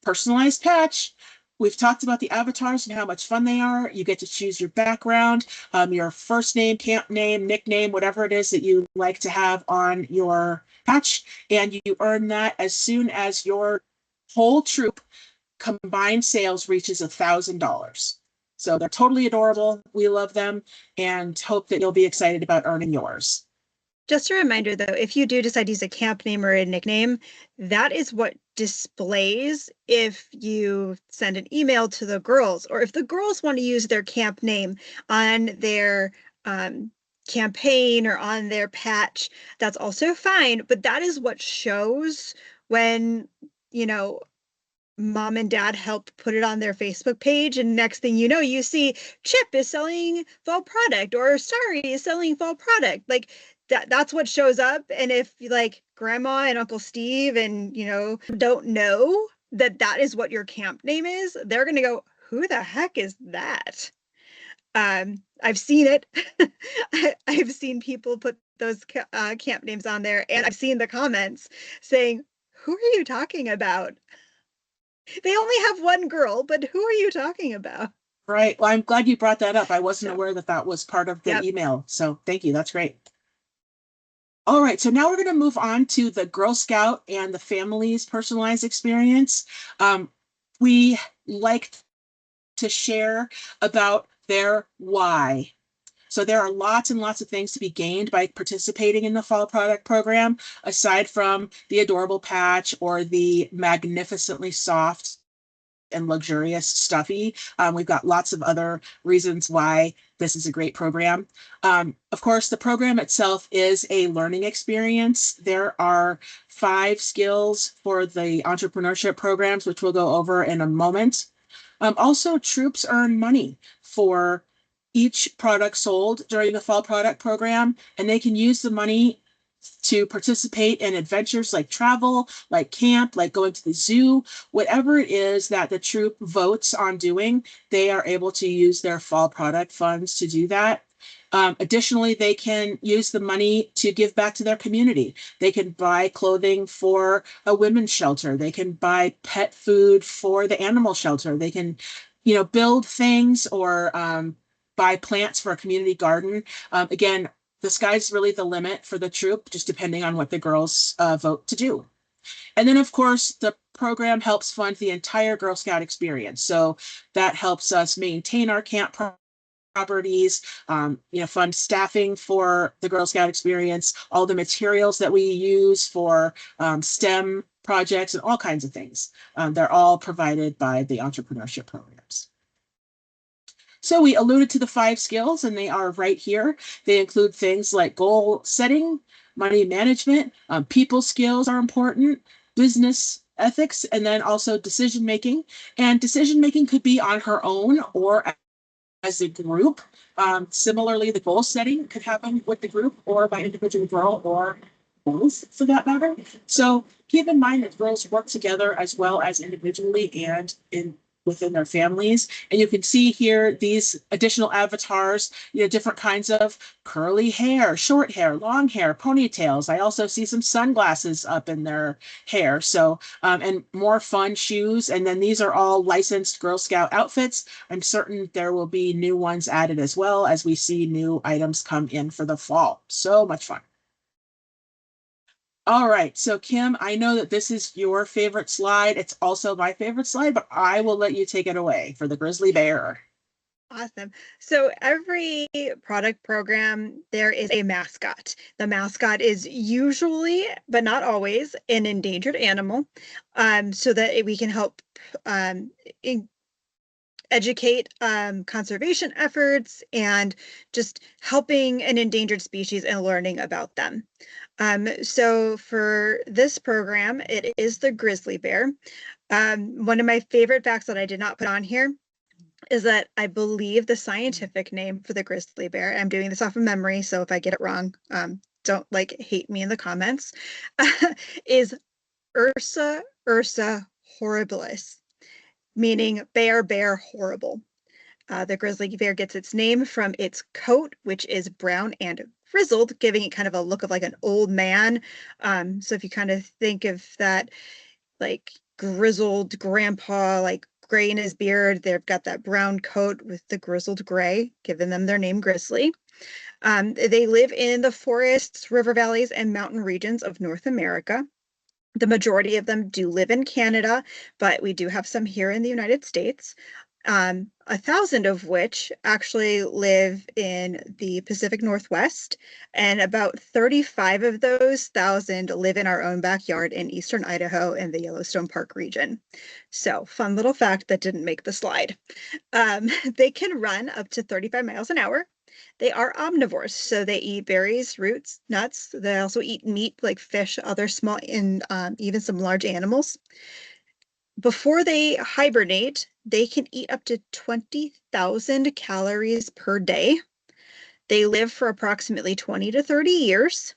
personalized patch. We've talked about the avatars and how much fun they are. You get to choose your background, your first name, camp name, nickname, whatever it is that you like to have on your patch. And you earn that as soon as your whole troop combined sales reaches $1,000. So they're totally adorable. We love them and hope that you'll be excited about earning yours. Just a reminder though, if you do decide to use a camp name or a nickname, that is what displays if you send an email to the girls, or if the girls want to use their camp name on their campaign or on their patch, that's also fine. But that is what shows when, you know, mom and dad help put it on their Facebook page, and next thing you know, you see Chip is selling fall product or Starry is selling fall product. Like that's what shows up. And if like grandma and Uncle Steve and don't know that that is what your camp name is, they're gonna go, who the heck is that? I've seen it. I've seen people put those camp names on there, and I've seen the comments saying, who are you talking about? They only have one girl, but who are you talking about? Right. Well, I'm glad you brought that up. I wasn't aware that that was part of the Yep. email. So thank you. That's great. All right. So now we're going to move on to the Girl Scout and the family's personalized experience. We like to share about their why. So there are lots and lots of things to be gained by participating in the fall product program, aside from the adorable patch or the magnificently soft and luxurious stuffy. We've got lots of other reasons why this is a great program. Of course, the program itself is a learning experience. There are 5 skills for the entrepreneurship programs, which we'll go over in a moment. Also, troops earn money for each product sold during the fall product program, and they can use the money to participate in adventures like travel, like camp, like going to the zoo, whatever it is that the troop votes on doing, they are able to use their fall product funds to do that. Additionally, they can use the money to give back to their community. They can buy clothing for a women's shelter. They can buy pet food for the animal shelter. They can, build things or buy plants for a community garden. Again, the sky's really the limit for the troop, just depending on what the girls vote to do. And then, of course, the program helps fund the entire Girl Scout experience. So that helps us maintain our camp properties, fund staffing for the Girl Scout experience, all the materials that we use for STEM projects and all kinds of things. They're all provided by the entrepreneurship programs. So we alluded to the 5 skills, and they are right here. They include things like goal setting, money management, people skills are important, business ethics, and then also decision making. And decision making could be on her own or as a group. Similarly, the goal setting could happen with the group or by individual girl or both for that matter. So keep in mind that girls work together as well as individually and within their families. And you can see here these additional avatars, different kinds of curly hair, short hair, long hair, ponytails. I also see some sunglasses up in their hair. So, and more fun shoes. And then these are all licensed Girl Scout outfits. I'm certain there will be new ones added as well as we see new items come in for the fall. So much fun. All right, so Kim, I know that this is your favorite slide. It's also my favorite slide, but I will let you take it away for the grizzly bear. Awesome. So every product program, there is a mascot. The mascot is usually, but not always, an endangered animal, so that we can help educate conservation efforts and just helping an endangered species and learning about them. So for this program, it is the grizzly bear. One of my favorite facts that I did not put on here is that I believe the scientific name for the grizzly bear, I'm doing this off of memory, so if I get it wrong, don't hate me in the comments, is Ursa horribilis. meaning bear, horrible. The grizzly bear gets its name from its coat, which is brown and grizzled, giving it kind of a look of like an old man. So if you kind of think of that, like grizzled grandpa, like gray in his beard, they've got that brown coat with the grizzled gray, giving them their name Grizzly. They live in the forests, river valleys, and mountain regions of North America. The majority of them do live in Canada, but we do have some here in the United States. 1,000 of which actually live in the Pacific Northwest, and about 35 of those 1,000 live in our own backyard in eastern Idaho and the Yellowstone Park region. So, fun little fact that didn't make the slide. They can run up to 35 miles an hour. They are omnivores, so they eat berries, roots, nuts. They also eat meat like fish, other small, and even some large animals. Before they hibernate, they can eat up to 20,000 calories per day. They live for approximately 20 to 30 years.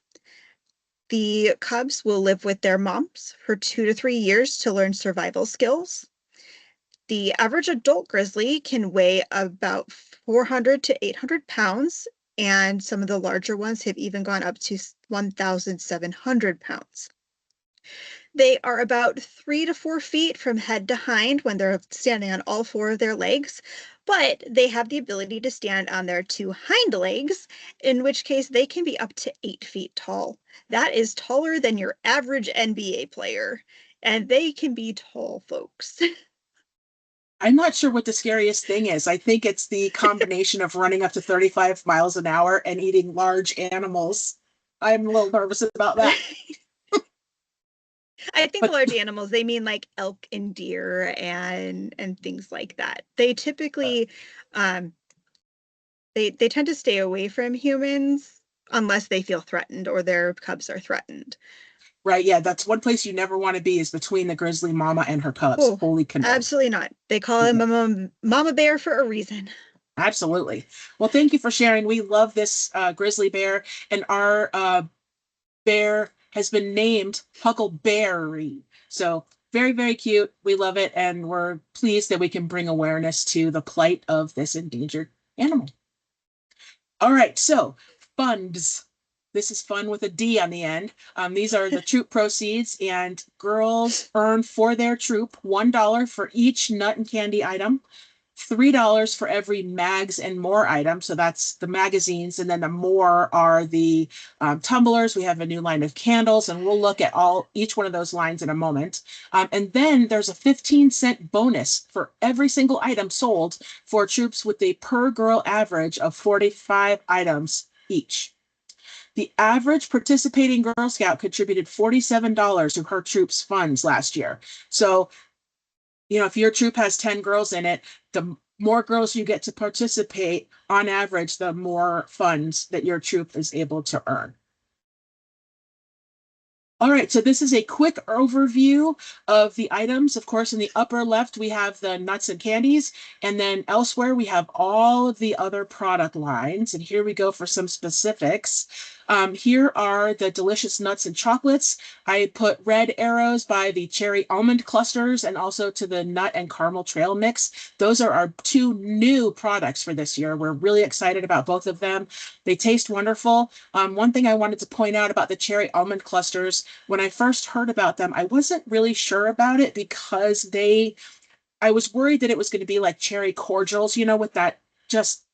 The cubs will live with their moms for 2 to 3 years to learn survival skills. The average adult grizzly can weigh about 400 to 800 pounds, and some of the larger ones have even gone up to 1,700 pounds. They are about 3 to 4 feet from head to hind when they're standing on all four of their legs, but they have the ability to stand on their two hind legs, in which case they can be up to 8 feet tall. That is taller than your average NBA player, and they can be tall folks. I'm not sure what the scariest thing is. I think it's the combination of running up to 35 miles an hour and eating large animals. I'm a little nervous about that. I think But large animals, they mean like elk and deer and things like that. They typically they tend to stay away from humans unless they feel threatened or their cubs are threatened. right, yeah, that's one place you never want to be is between the grizzly mama and her cubs. Oh, Holy cannoli. absolutely not. They call him mama bear for a reason. Absolutely. Well, thank you for sharing. We love this grizzly bear, and our bear has been named Huckleberry. So very, very cute. We love it, and we're pleased that we can bring awareness to the plight of this endangered animal. All right, so funds. This is fun with a D on the end. These are the troop proceeds, and girls earn for their troop $1 for each nut and candy item, $3 for every mags and more item. So that's the magazines, and then the more are the tumblers. We have a new line of candles, and we'll look at each one of those lines in a moment. And then there's a 15-cent bonus for every single item sold for troops with a per girl average of 45 items each. The average participating Girl Scout contributed $47 to her troops' funds last year. So if your troop has 10 girls in it, the more girls you get to participate, on average, the more funds that your troop is able to earn. All right, so this is a quick overview of the items. Of course, in the upper left, we have the nuts and candies, and then elsewhere, we have all of the other product lines. And here we go for some specifics. Here are the delicious nuts and chocolates. I put red arrows by the cherry almond clusters and also to the nut and caramel trail mix. Those are our two new products for this year. We're really excited about both of them. They taste wonderful. One thing I wanted to point out about the cherry almond clusters, when I first heard about them, I wasn't really sure about it because I was worried that it was going to be like cherry cordials, with that just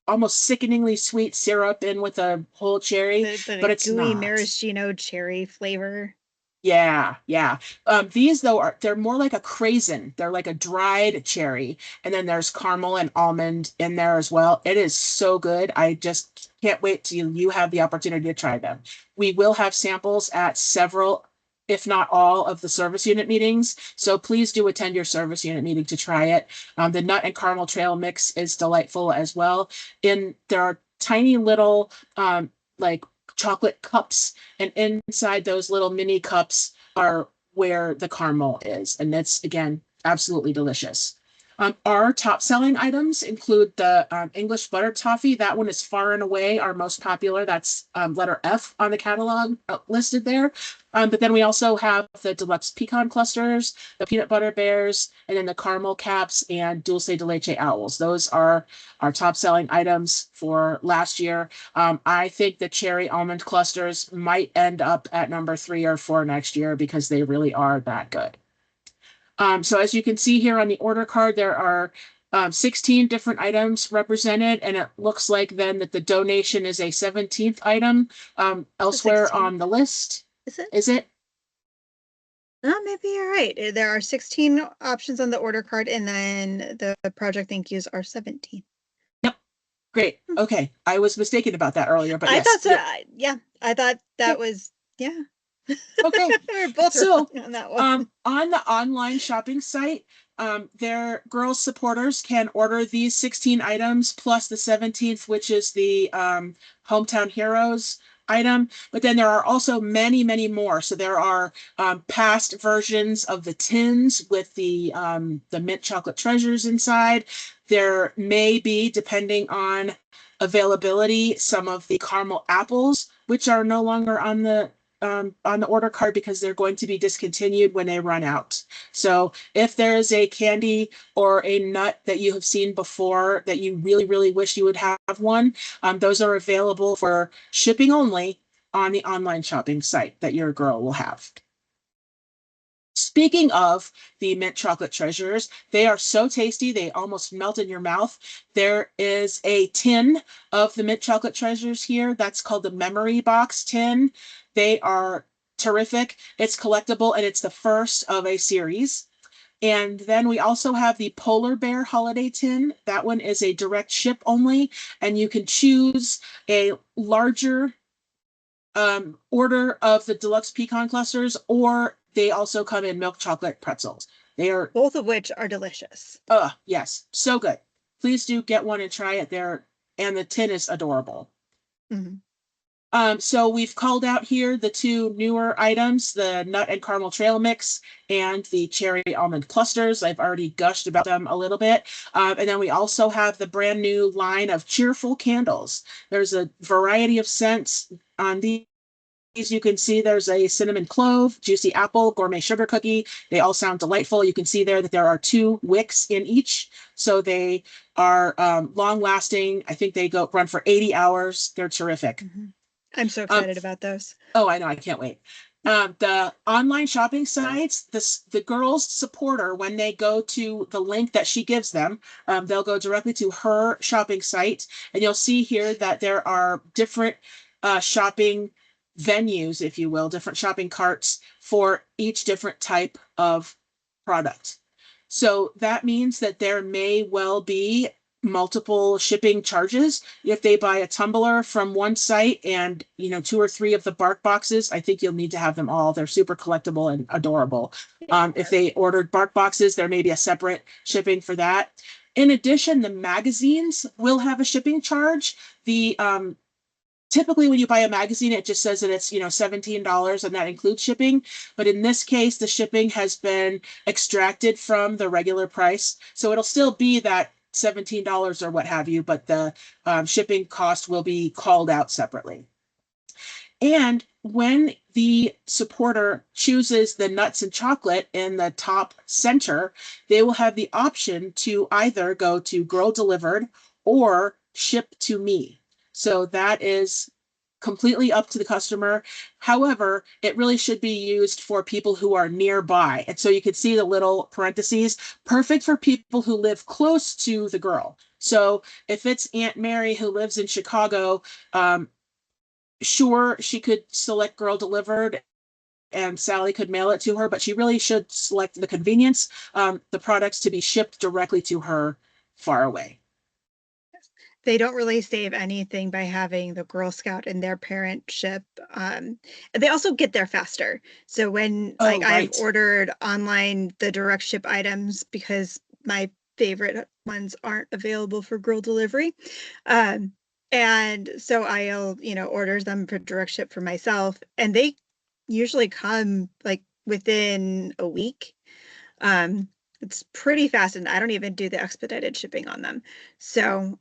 almost sickeningly sweet syrup in with a whole cherry, but The it's gooey not. maraschino cherry flavor. Yeah, yeah. These though they're more like a craisin. They're like a dried cherry, and then there's caramel and almond in there as well. It is so good. I just can't wait till you have the opportunity to try them. We will have samples at several, if not all, of the service unit meetings. So please do attend your service unit meeting to try it. The nut and caramel trail mix is delightful as well. There are tiny little like chocolate cups, and inside those little mini cups are where the caramel is, and that's again absolutely delicious. Our top selling items include the English butter toffee. That one is far and away our most popular. That's letter F on the catalog listed there. But then we also have the deluxe pecan clusters, the peanut butter bears, and then the caramel caps and dulce de leche owls. Those are our top selling items for last year. I think the cherry almond clusters might end up at number 3 or 4 next year because they really are that good. So as you can see here on the order card, there are 16 different items represented, and it looks like then that the donation is a 17th item elsewhere on the list. Is it? Is it? Oh, maybe you're right. There are 16 options on the order card, and then the project thank yous are 17. Yep. Great. Okay. I was mistaken about that earlier, but I yes. thought so. Yep. Yeah, I thought that was, yeah. Okay. We're both So, on that one. on the online shopping site, their girls supporters can order these 16 items plus the 17th, which is the Hometown Heroes item. But then there are also many, many more. So there are past versions of the tins with the mint chocolate treasures inside. There may be, depending on availability, some of the caramel apples, which are no longer on the order card because they're going to be discontinued when they run out. So if there is a candy or a nut that you have seen before that you really, really wish you would have one, those are available for shipping only on the online shopping site that your girl will have. Speaking of the mint chocolate treasures, they are so tasty, they almost melt in your mouth. There is a tin of the mint chocolate treasures here. That's called the memory box tin. They are terrific. It's collectible and it's the first of a series. And then we also have the polar bear holiday tin. That one is a direct ship only, and you can choose a larger order of the deluxe pecan clusters, or they also come in milk chocolate pretzels. They are both of which are delicious. Yes, so good. Please do get one and try it there. And the tin is adorable. Mm-hmm. So we've called out here the two newer items, the nut and caramel trail mix and the cherry almond clusters. I've already gushed about them a little bit. And then we also have the brand new line of cheerful candles. There's a variety of scents on these. You can see there's a cinnamon clove, juicy apple, gourmet sugar cookie. They all sound delightful. You can see there that there are 2 wicks in each. So they are long lasting. I think they run for 80 hours. They're terrific. Mm-hmm. I'm so excited about those. Oh, I know. I can't wait. The online shopping sites, the girls supporter, when they go to the link that she gives them, they'll go directly to her shopping site. And you'll see here that there are different shopping venues, if you will, different shopping carts for each different type of product. So that means that there may well be multiple shipping charges. If they buy a tumbler from one site and 2 or 3 of the bark boxes, I think you'll need to have them all. They're super collectible and adorable. If they ordered bark boxes, there may be a separate shipping for that. In addition, the magazines will have a shipping charge. The typically when you buy a magazine, it just says that it's $17 and that includes shipping. But in this case, the shipping has been extracted from the regular price, so it'll still be that $17 or what have you, but the shipping cost will be called out separately. And when the supporter chooses the nuts and chocolate in the top center, they will have the option to either go to girl delivered or ship to me. So that is completely up to the customer. However, it really should be used for people who are nearby. And so you can see the little parentheses, perfect for people who live close to the girl. So if it's Aunt Mary who lives in Chicago, sure, she could select girl delivered and Sally could mail it to her, but she really should select the convenience, the products to be shipped directly to her far away. They don't really save anything by having the Girl Scout and their parent ship. They also get there faster. So when right. I've ordered online the direct ship items because my favorite ones aren't available for girl delivery. And so I'll, order them for direct ship for myself, and they usually come within a week. It's pretty fast, and I don't even do the expedited shipping on them. So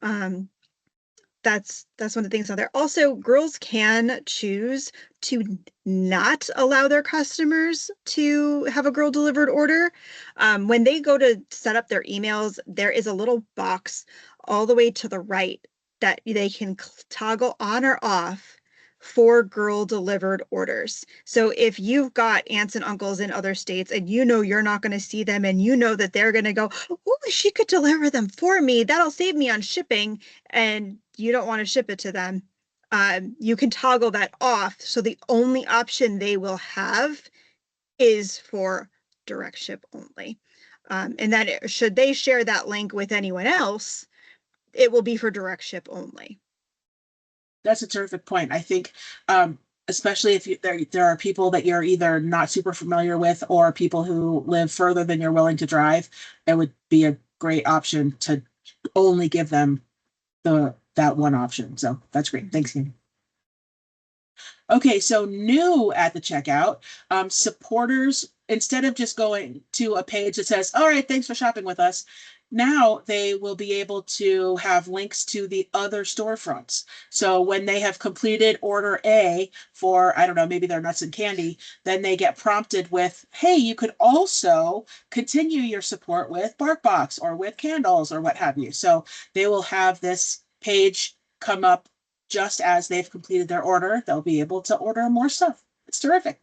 that's one of the things on there. Also, girls can choose to not allow their customers to have a girl delivered order. When they go to set up their emails, there is a little box all the way to the right that they can toggle on or off for girl delivered orders. So if you've got aunts and uncles in other states and you know you're not going to see them and you know that they're going to go, oh, she could deliver them for me, that'll save me on shipping, and you don't want to ship it to them, you can toggle that off. So the only option they will have is for direct ship only. And that should they share that link with anyone else, it will be for direct ship only. That's a terrific point. I think, especially if there are people that you're either not super familiar with or people who live further than you're willing to drive, it would be a great option to only give them that one option. So that's great. Thanks, Amy. Okay, so new at the checkout, supporters, instead of just going to a page that says, all right, thanks for shopping with us, now they will be able to have links to the other storefronts. So when they have completed order A for, I don't know, maybe their nuts and candy, then they get prompted with, hey, you could also continue your support with BarkBox or with candles or what have you. So they will have this page come up just as they've completed their order. They'll be able to order more stuff. It's terrific.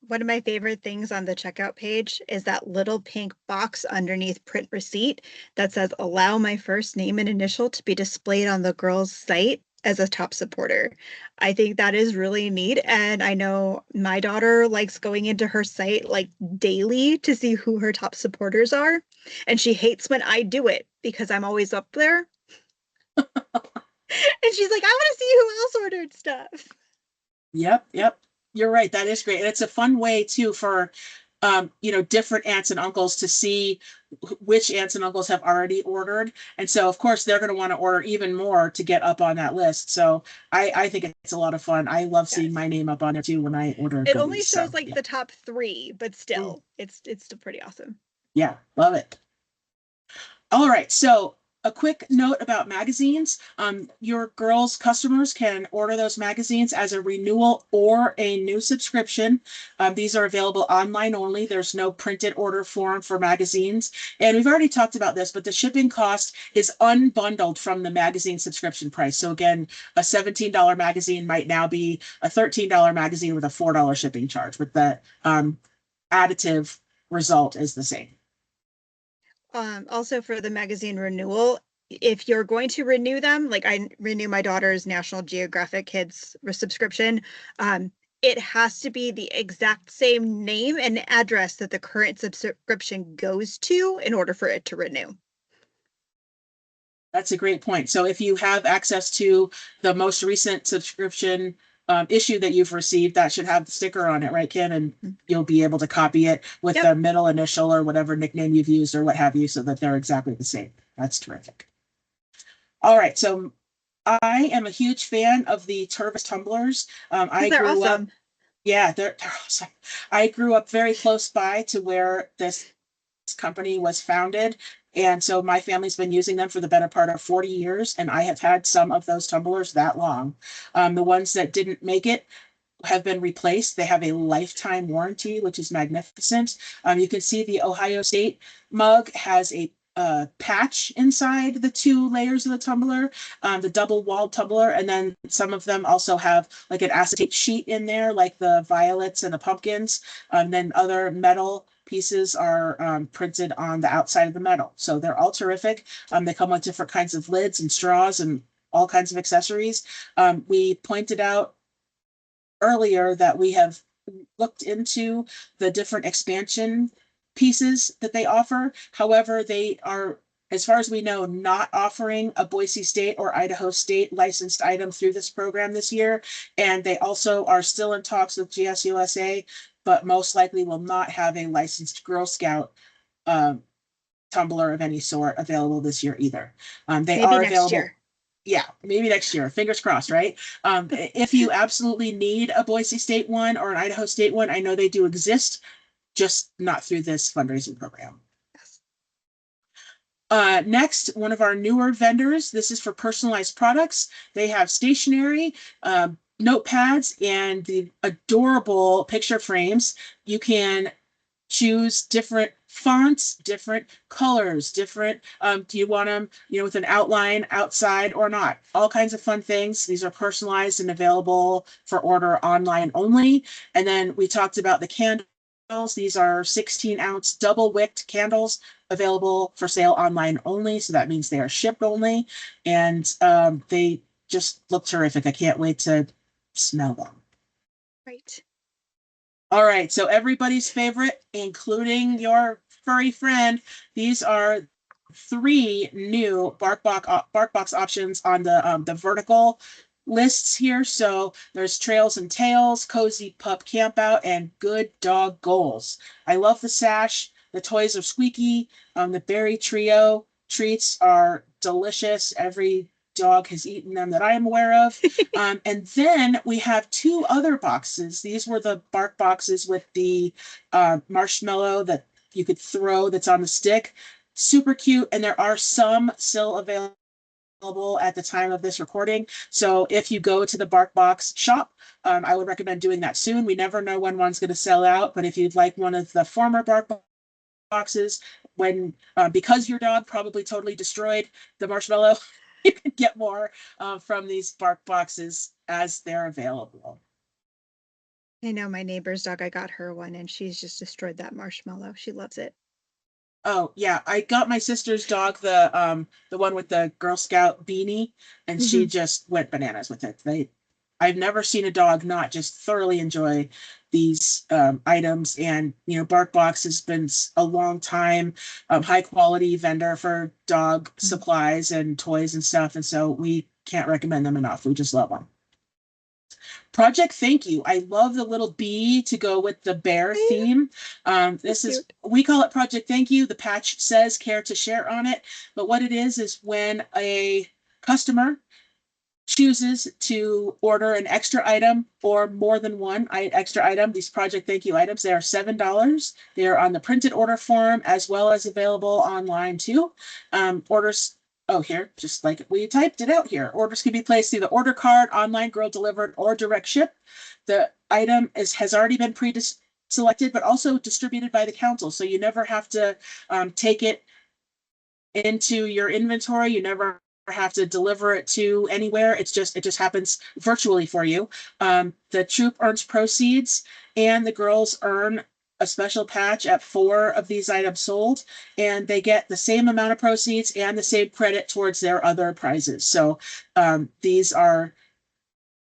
One of my favorite things on the checkout page is that little pink box underneath print receipt that says, allow my first name and initial to be displayed on the girl's site as a top supporter. I think that is really neat. And I know my daughter likes going into her site like daily to see who her top supporters are. And she hates when I do it because I'm always up there. And she's like, I want to see who else ordered stuff. Yep. You're right. That is great. And it's a fun way too for different aunts and uncles to see which aunts and uncles have already ordered. And so of course they're going to want to order even more to get up on that list. So I think it's a lot of fun. I love seeing Yes. my name up on there too when I order It only goodies. shows So like yeah. the top 3, but Mm, still, it's still pretty awesome. yeah, love it. All right, so a quick note about magazines. Your girls' customers can order those magazines as a renewal or a new subscription. These are available online only. There's no printed order form for magazines. And we've already talked about this, but the shipping cost is unbundled from the magazine subscription price. So again, a $17 magazine might now be a $13 magazine with a $4 shipping charge, but the additive result is the same. Also for the magazine renewal, if you're going to renew them, like I renew my daughter's National Geographic Kids subscription, it has to be the exact same name and address that the current subscription goes to in order for it to renew. That's a great point. So if you have access to the most recent subscription issue that you've received, that should have the sticker on it, right, Ken? And you'll be able to copy it with Yep. the middle initial or whatever nickname you've used or what have you, so that they're exactly the same. That's terrific. All right, so I am a huge fan of the Tervis tumblers. I They're grew up, awesome. yeah, they're awesome. I grew up very close by to where this company was founded. And so my family's been using them for the better part of 40 years, and I have had some of those tumblers that long. The ones that didn't make it have been replaced. They have a lifetime warranty, which is magnificent. You can see the Ohio State mug has a patch inside the 2 layers of the tumbler, the double walled tumbler, and then some of them also have like an acetate sheet in there, like the violets and the pumpkins. And then other metal pieces are printed on the outside of the metal. So they're all terrific. They come with different kinds of lids and straws and all kinds of accessories. We pointed out earlier that we have looked into the different expansion pieces that they offer. However, they are, as far as we know, not offering a Boise State or Idaho State licensed item through this program this year. And they also are still in talks with GSUSA, but most likely will not have a licensed Girl Scout tumbler of any sort available this year either. They Maybe are next available. year. Yeah, maybe next year. Fingers crossed, right? If you absolutely need a Boise State one or an Idaho State one, I know they do exist, just not through this fundraising program. Yes. Next, one of our newer vendors. This is for personalized products. They have stationery, notepads, and the adorable picture frames. You can choose different fonts, different colors, different, do you want them, with an outline outside or not? All kinds of fun things. These are personalized and available for order online only. And then we talked about the candles. These are 16-ounce double wicked candles available for sale online only. So that means they are shipped only. And they just look terrific. I can't wait to smell them. Right. All right, so everybody's favorite, including your furry friend, these are three new BarkBox options on the vertical lists here. So there's Trails and Tails, Cozy Pup Campout, and Good Dog Goals. I love the sash. The toys are squeaky. The berry trio treats are delicious. Every dog has eaten them that I am aware of. And then we have two other boxes. These were the bark boxes with the marshmallow that you could throw that's on the stick. Super cute. And there are some still available at the time of this recording. So if you go to the BarkBox shop, I would recommend doing that soon. We never know when one's going to sell out, but if you'd like one of the former BarkBox boxes, when because your dog probably totally destroyed the marshmallow, you can get more from these bark boxes as they're available. I know my neighbor's dog, I got her one and she's just destroyed that marshmallow. She loves it. Oh yeah, I got my sister's dog the one with the Girl Scout beanie, and she Mhm. just went bananas with it. I've never seen a dog not just thoroughly enjoy these items. And BarkBox has been a long time high quality vendor for dog supplies and toys and stuff, and so we can't recommend them enough. We just love them. Project Thank You. I love the little bee to go with the bear Yeah, theme. so This is, cute. we call it Project Thank You. The patch says care to share on it. But what it is when a customer chooses to order an extra item or more than one extra item, these Project Thank You items, they are $7. They are on the printed order form as well as available online too. Orders, oh, here, just like we typed it out here. Orders can be placed through the order card, online, girl delivered, or direct ship. The item has already been selected, but also distributed by the council. So you never have to take it into your inventory. You never have to deliver it to anywhere. It just happens virtually for you. The troop earns proceeds, and the girls earn a special patch at 4 of these items sold, and they get the same amount of proceeds and the same credit towards their other prizes. So these are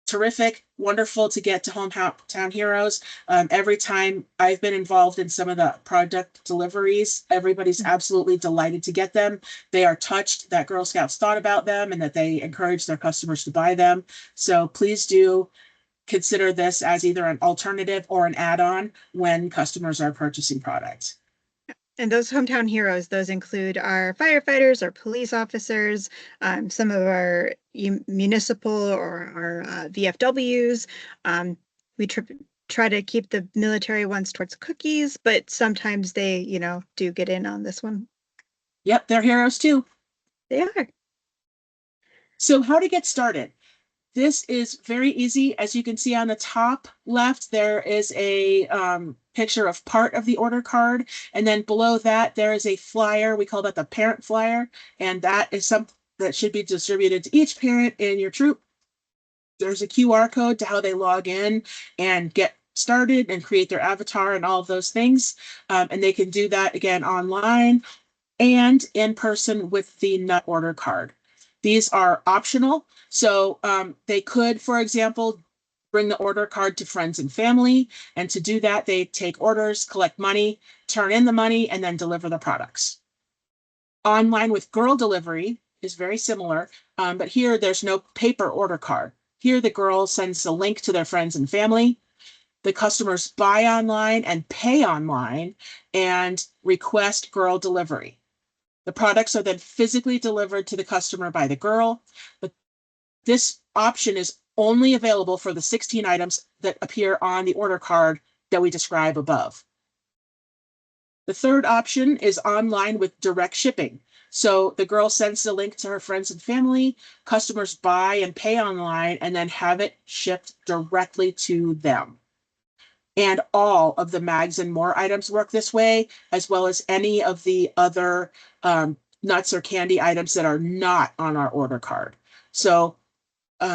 terrific, wonderful to get to Hometown Heroes. Every time I've been involved in some of the product deliveries, everybody's absolutely delighted to get them. They are touched that Girl Scouts thought about them and that they encourage their customers to buy them. So please do consider this as either an alternative or an add-on when customers are purchasing products. And those hometown heroes, those include our firefighters, our police officers, some of our municipal or our VFWs. We try to keep the military ones towards cookies, but sometimes they, do get in on this one. Yep, they're heroes too. They are. So how to get started? This is very easy. As you can see on the top left, there is a picture of part of the order card. And then below that, there is a flyer. We call that the parent flyer. And that is something that should be distributed to each parent in your troop. There's a QR code to how they log in and get started and create their avatar and all of those things. And they can do that again online and in person with the nut order card. These are optional. So they could, for example, bring the order card to friends and family. And to do that, they take orders, collect money, turn in the money, and then deliver the products. Online with girl delivery is very similar, but here there's no paper order card. Here the girl sends a link to their friends and family. The customers buy online and pay online and request girl delivery. The products are then physically delivered to the customer by the girl, but this option is only available for the 16 items that appear on the order card that we describe above. The third option is online with direct shipping. So the girl sends the link to her friends and family, customers buy and pay online, and then have it shipped directly to them. And all of the mags and more items work this way, as well as any of the other nuts or candy items that are not on our order card. So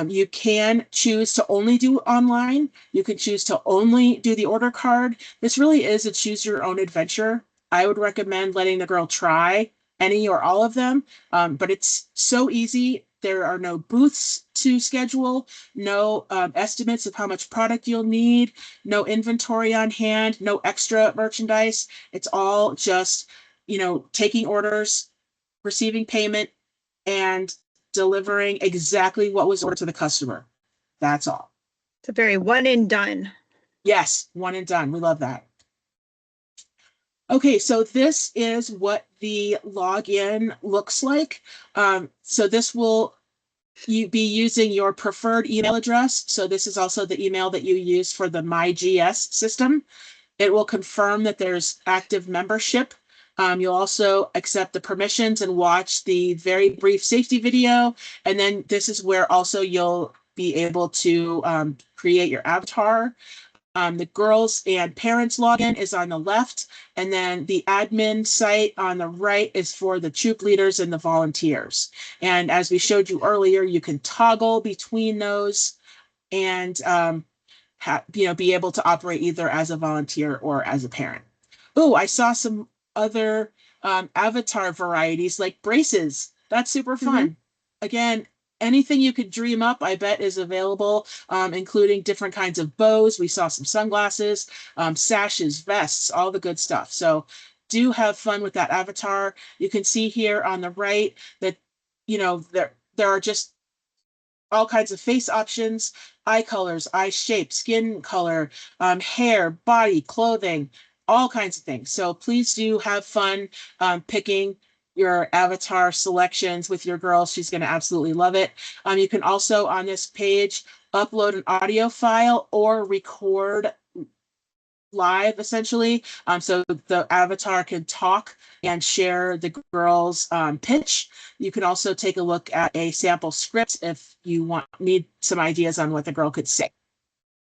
you can choose to only do online. You can choose to only do the order card. This really is a choose your own adventure. I would recommend letting the girl try any or all of them, but it's so easy. There are no booths to schedule, no estimates of how much product you'll need, no inventory on hand, no extra merchandise. It's all just, taking orders, receiving payment, and delivering exactly what was ordered to the customer. That's all. It's a very one and done. Yes, one and done. We love that. Okay, so this is what the login looks like. So this will you be using your preferred email address. So this is also the email that you use for the MyGS system. It will confirm that there's active membership. You'll also accept the permissions and watch the very brief safety video. And then this is where also you'll be able to create your avatar. The girls and parents login is on the left, and then the admin site on the right is for the troop leaders and the volunteers. And as we showed you earlier, you can toggle between those and be able to operate either as a volunteer or as a parent. Oh, I saw some other avatar varieties like braces. That's super fun. Again, anything you could dream up, I bet, is available, including different kinds of bows. We saw some sunglasses, sashes, vests, all the good stuff. So do have fun with that avatar. You can see here on the right that, there are just all kinds of face options, eye colors, eye shape, skin color, hair, body, clothing, all kinds of things. So please do have fun picking your avatar selections with your girl. She's going to absolutely love it. You can also on this page upload an audio file or record live essentially. So the avatar can talk and share the girl's pitch. You can also take a look at a sample script if you need some ideas on what the girl could say.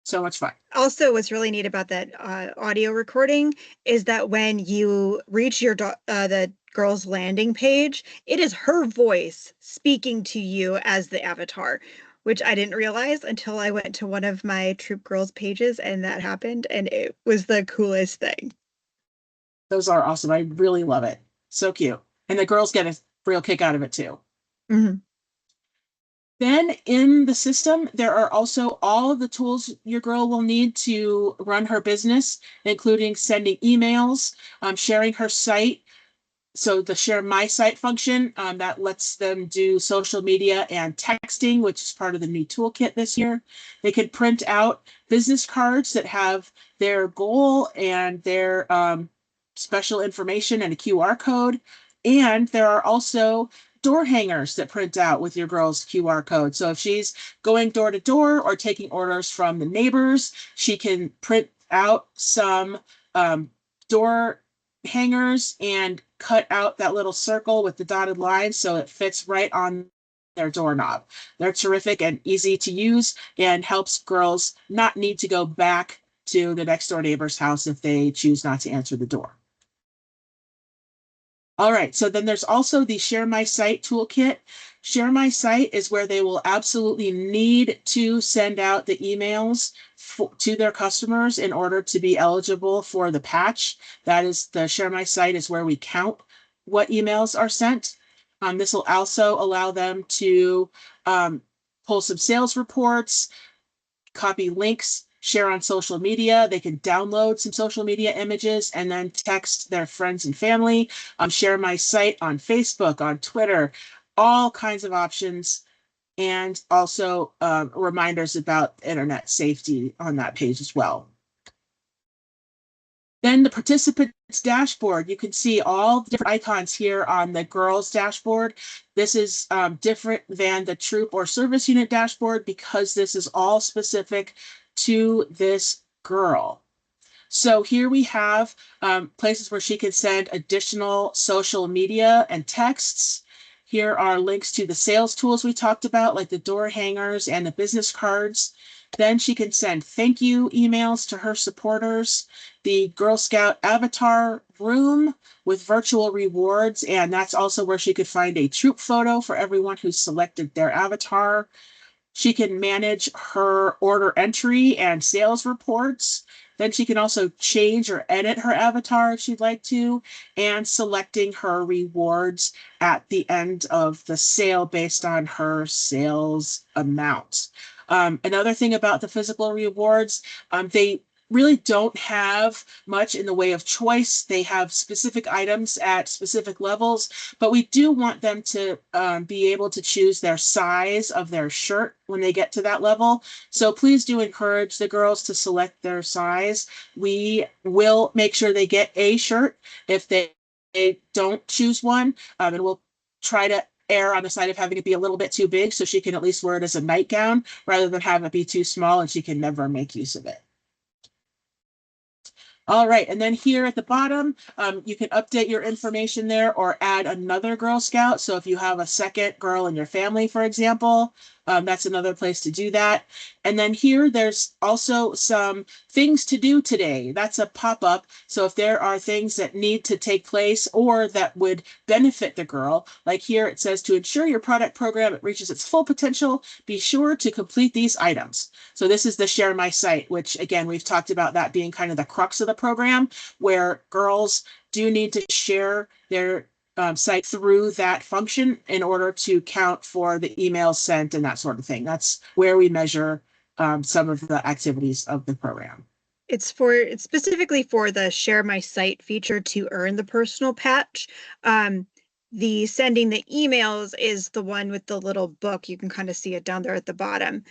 So much fun. Also, what's really neat about that audio recording is that when you reach the girl's landing page, it is her voice speaking to you as the avatar, which I didn't realize until I went to one of my Troop Girls pages and that happened, and it was the coolest thing. Those are awesome. I really love it. So cute. And the girls get a real kick out of it too. Then in the system, there are also all of the tools your girl will need to run her business, including sending emails, sharing her site. So the share my site function, that lets them do social media and texting, which is part of the new toolkit this year. They can print out business cards that have their goal and their special information and a QR code. And there are also door hangers that print out with your girl's QR code. So if she's going door to door or taking orders from the neighbors, she can print out some door hangers and cut out that little circle with the dotted line so it fits right on their doorknob. They're terrific and easy to use and helps girls not need to go back to the next door neighbor's house if they choose not to answer the door. All right, so then there's also the Share My Site toolkit. Share My Site is where they will absolutely need to send out the emails to their customers in order to be eligible for the patch. That is, the Share My Site is where we count what emails are sent. This will also allow them to pull some sales reports, copy links, share on social media. They can download some social media images and then text their friends and family. Share my site on Facebook, on Twitter, all kinds of options, and also reminders about internet safety on that page as well. Then the participants dashboard, you can see all the different icons here on the girls dashboard. This is different than the troop or service unit dashboard because this is all specific to this girl. So here we have places where she can send additional social media and texts. Here are links to the sales tools we talked about, like the door hangers and the business cards. Then she can send thank you emails to her supporters, the Girl Scout avatar room with virtual rewards, and that's also where she could find a troop photo for everyone who selected their avatar. She can manage her order entry and sales reports. Then she can also change or edit her avatar if she'd like to, and selecting her rewards at the end of the sale based on her sales amount. Another thing about the physical rewards, they really don't have much in the way of choice. They have specific items at specific levels, but we do want them to be able to choose their size of their shirt when they get to that level. So please do encourage the girls to select their size. We will make sure they get a shirt if they don't choose one, and we'll try to err on the side of having it be a little bit too big so she can at least wear it as a nightgown rather than have it be too small and she can never make use of it. All right, and then here at the bottom, you can update your information there or add another Girl Scout. So if you have a second girl in your family, for example, that's another place to do that. And then here, there's also some things to do today. That's a pop-up. So if there are things that need to take place or that would benefit the girl, like here it says, to ensure your product program reaches its full potential, be sure to complete these items. So this is the Share My Site, which again, we've talked about that being kind of the crux of the program, where girls do need to share their site through that function in order to count for the emails sent and that sort of thing. That's where we measure some of the activities of the program. It's specifically for the Share My Site feature to earn the personal patch. The sending the emails is the one with the little book. You can kind of see it down there at the bottom.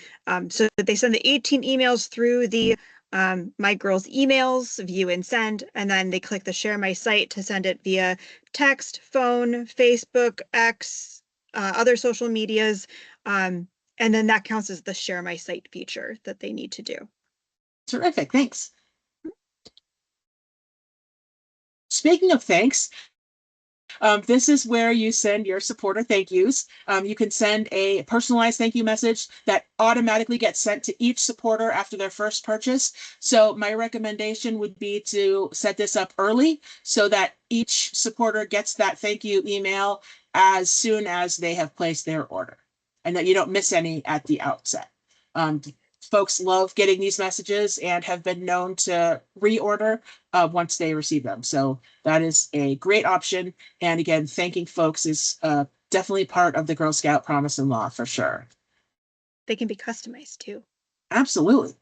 So they send the 18 emails through the My Girls emails, view and send, and then they click the Share My Site to send it via text, phone, Facebook, X, other social medias. And then that counts as the Share My Site feature that they need to do. Terrific, thanks. Speaking of thanks, this is where you send your supporter thank yous. You can send a personalized thank you message that automatically gets sent to each supporter after their first purchase. So my recommendation would be to set this up early so that each supporter gets that thank you email as soon as they have placed their order and that you don't miss any at the outset. Folks love getting these messages and have been known to reorder once they receive them. So that is a great option. And again, thanking folks is definitely part of the Girl Scout promise and law for sure. They can be customized too. Absolutely.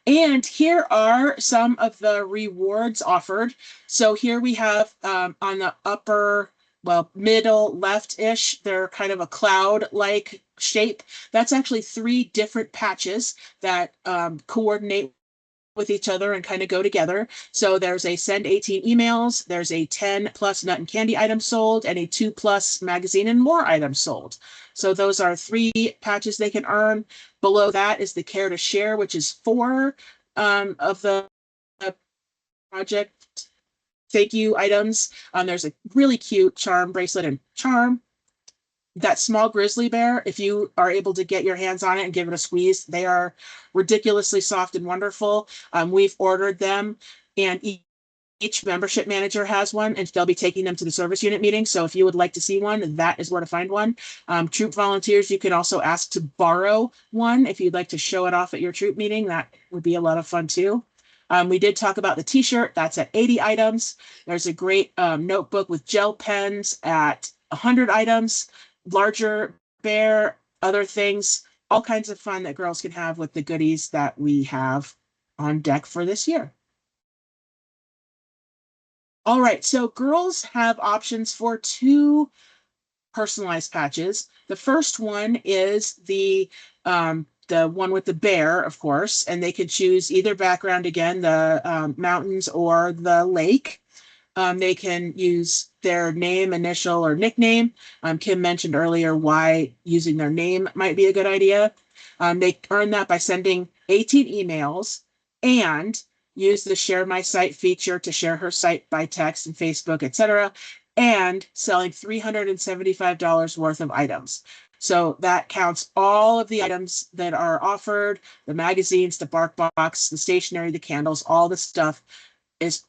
And here are some of the rewards offered. So here we have on the upper, well, middle left-ish, they're kind of a cloud-like shape. That's actually 3 different patches that coordinate with each other and kind of go together. So there's a send 18 emails, there's a 10 plus nut and candy items sold, and a 2 plus magazine and more items sold. So those are 3 patches they can earn. Below that is the care to share, which is 4 of the project thank you items. There's a really cute charm bracelet and charm. That small grizzly bear, if you are able to get your hands on it and give it a squeeze, they are ridiculously soft and wonderful. We've ordered them, and each membership manager has one, and they'll be taking them to the service unit meeting. So if you would like to see one, that is where to find one. Troop volunteers, you can also ask to borrow one if you'd like to show it off at your troop meeting. That would be a lot of fun too. We did talk about the t-shirt. That's at 80 items. There's a great notebook with gel pens at 100 items. Larger bear, other things, all kinds of fun that girls can have with the goodies that we have on deck for this year. All right, so girls have options for 2 personalized patches. The first one is the one with the bear, of course, and they could choose either background, again, the mountains or the lake. They can use their name, initial, or nickname. Kim mentioned earlier why using their name might be a good idea. They earn that by sending 18 emails, and use the share my site feature to share her site by text and Facebook, etc., and selling $375 worth of items. So that counts all of the items that are offered, the magazines, the bark box, the stationery, the candles, all the stuff is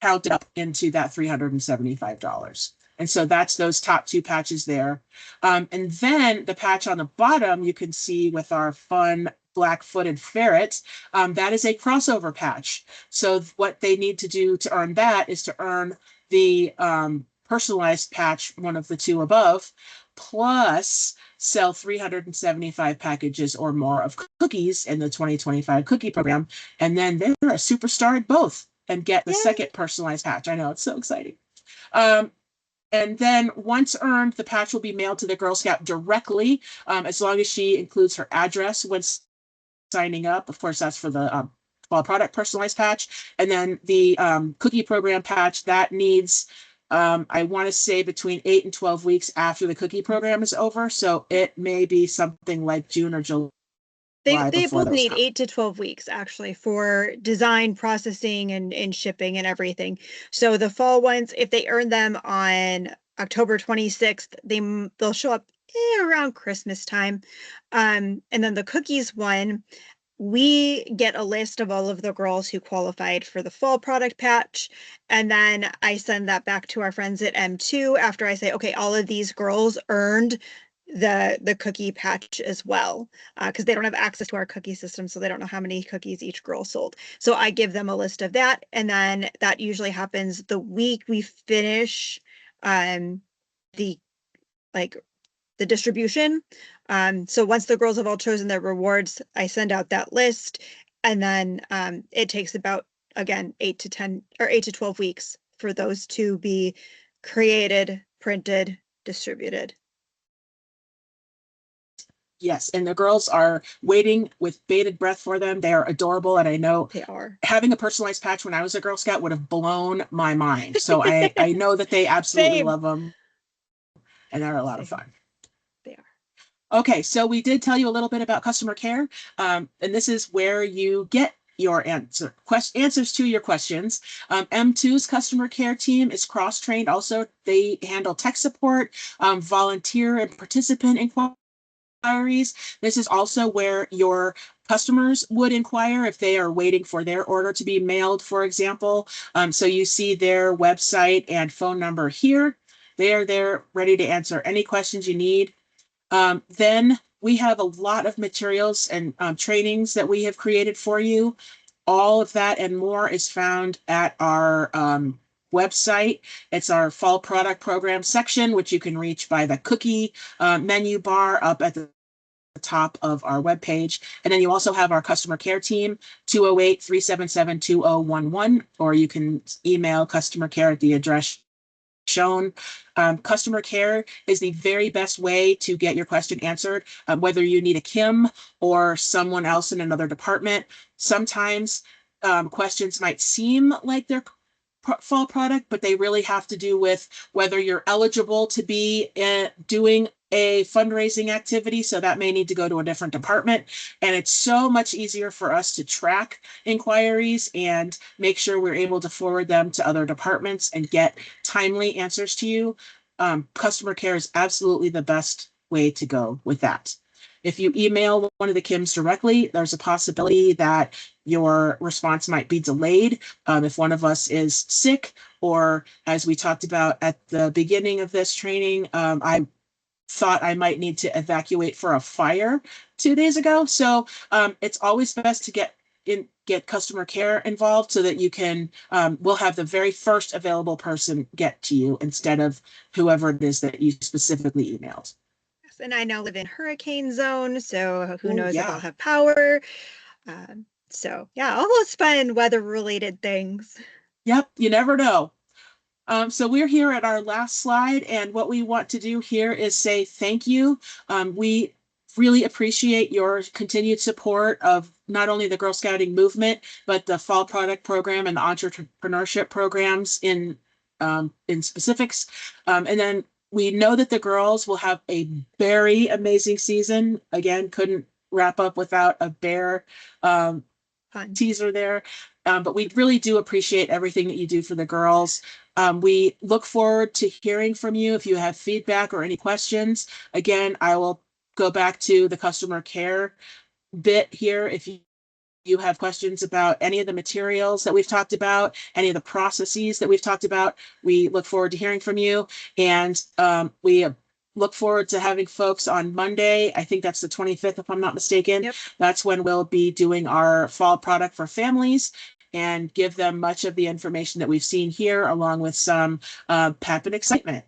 counted up into that $375. And so that's those top two patches there. And then the patch on the bottom, you can see with our fun black-footed ferret, that is a crossover patch. So what they need to do to earn that is to earn the personalized patch, one of the two above, plus sell 375 packages or more of cookies in the 2025 cookie program. And then they're a superstar at both and get the second personalized patch. I know, it's so exciting. And then once earned, the patch will be mailed to the Girl Scout directly, as long as she includes her address when signing up. Of course, that's for the fall product personalized patch. And then the cookie program patch, that needs, I want to say, between 8 and 12 weeks after the cookie program is over. So it may be something like June or July. They both need 8 to 12 weeks actually for design, processing, and shipping and everything. So the fall ones, if they earn them on October 26th, they'll show up around Christmas time. And then the cookies one, we get a list of all of the girls who qualified for the fall product patch. And then I send that back to our friends at M2 after I say, okay, all of these girls earned the cookie patch as well, because they don't have access to our cookie system, so they don't know how many cookies each girl sold. So I give them a list of that, and then that usually happens the week we finish the distribution. So once the girls have all chosen their rewards, I send out that list, and then it takes about, again, 8 to 12 weeks for those to be created, printed, distributed. Yes, and the girls are waiting with bated breath for them. They are adorable, and I know they are. Having a personalized patch when I was a Girl Scout would have blown my mind. So I know that they absolutely love them, and they're a lot of fun. They are. Okay, so we did tell you a little bit about customer care, and this is where you get your answers to your questions. M2's customer care team is cross-trained. Also, they handle tech support, volunteer and participant inquiries. This is also where your customers would inquire if they are waiting for their order to be mailed, for example. So you see their website and phone number here. They are there ready to answer any questions you need. Then we have a lot of materials and trainings that we have created for you. All of that and more is found at our website. It's our fall product program section, which you can reach by the cookie menu bar up at the top of our webpage. And then you also have our customer care team, 208-377-2011, or you can email customer care at the address shown. Customer care is the very best way to get your question answered, whether you need a Kim or someone else in another department. Sometimes questions might seem like they're fall product, but they really have to do with whether you're eligible to be doing a fundraising activity. So that may need to go to a different department. And it's so much easier for us to track inquiries and make sure we're able to forward them to other departments and get timely answers to you. Customer care is absolutely the best way to go with that. If you email one of the Kims directly, there's a possibility that your response might be delayed if one of us is sick, or as we talked about at the beginning of this training, I thought I might need to evacuate for a fire 2 days ago. So it's always best to get customer care involved so that you can, we'll have the very first available person get to you instead of whoever it is that you specifically emailed. And I now live in hurricane zone, so who knows if I'll have power. So yeah, all those fun weather-related things. Yep, you never know. So we're here at our last slide, and what we want to do here is say thank you. We really appreciate your continued support of not only the Girl Scouting movement, but the fall product program and the entrepreneurship programs in specifics. And then we know that the girls will have a very amazing season. Again, couldn't wrap up without a bear Fun. teaser there. But we really do appreciate everything that you do for the girls. We look forward to hearing from you if you have feedback or any questions. Again, I will go back to the customer care bit here. If you have questions about any of the materials that we've talked about, any of the processes that we've talked about, we look forward to hearing from you. And we look forward to having folks on Monday. I think that's the 25th, if I'm not mistaken. Yep. That's when we'll be doing our fall product for families and give them much of the information that we've seen here, along with some pep and excitement.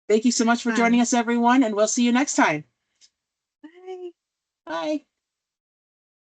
Thank you so much for joining us, everyone, and we'll see you next time. Bye. Bye.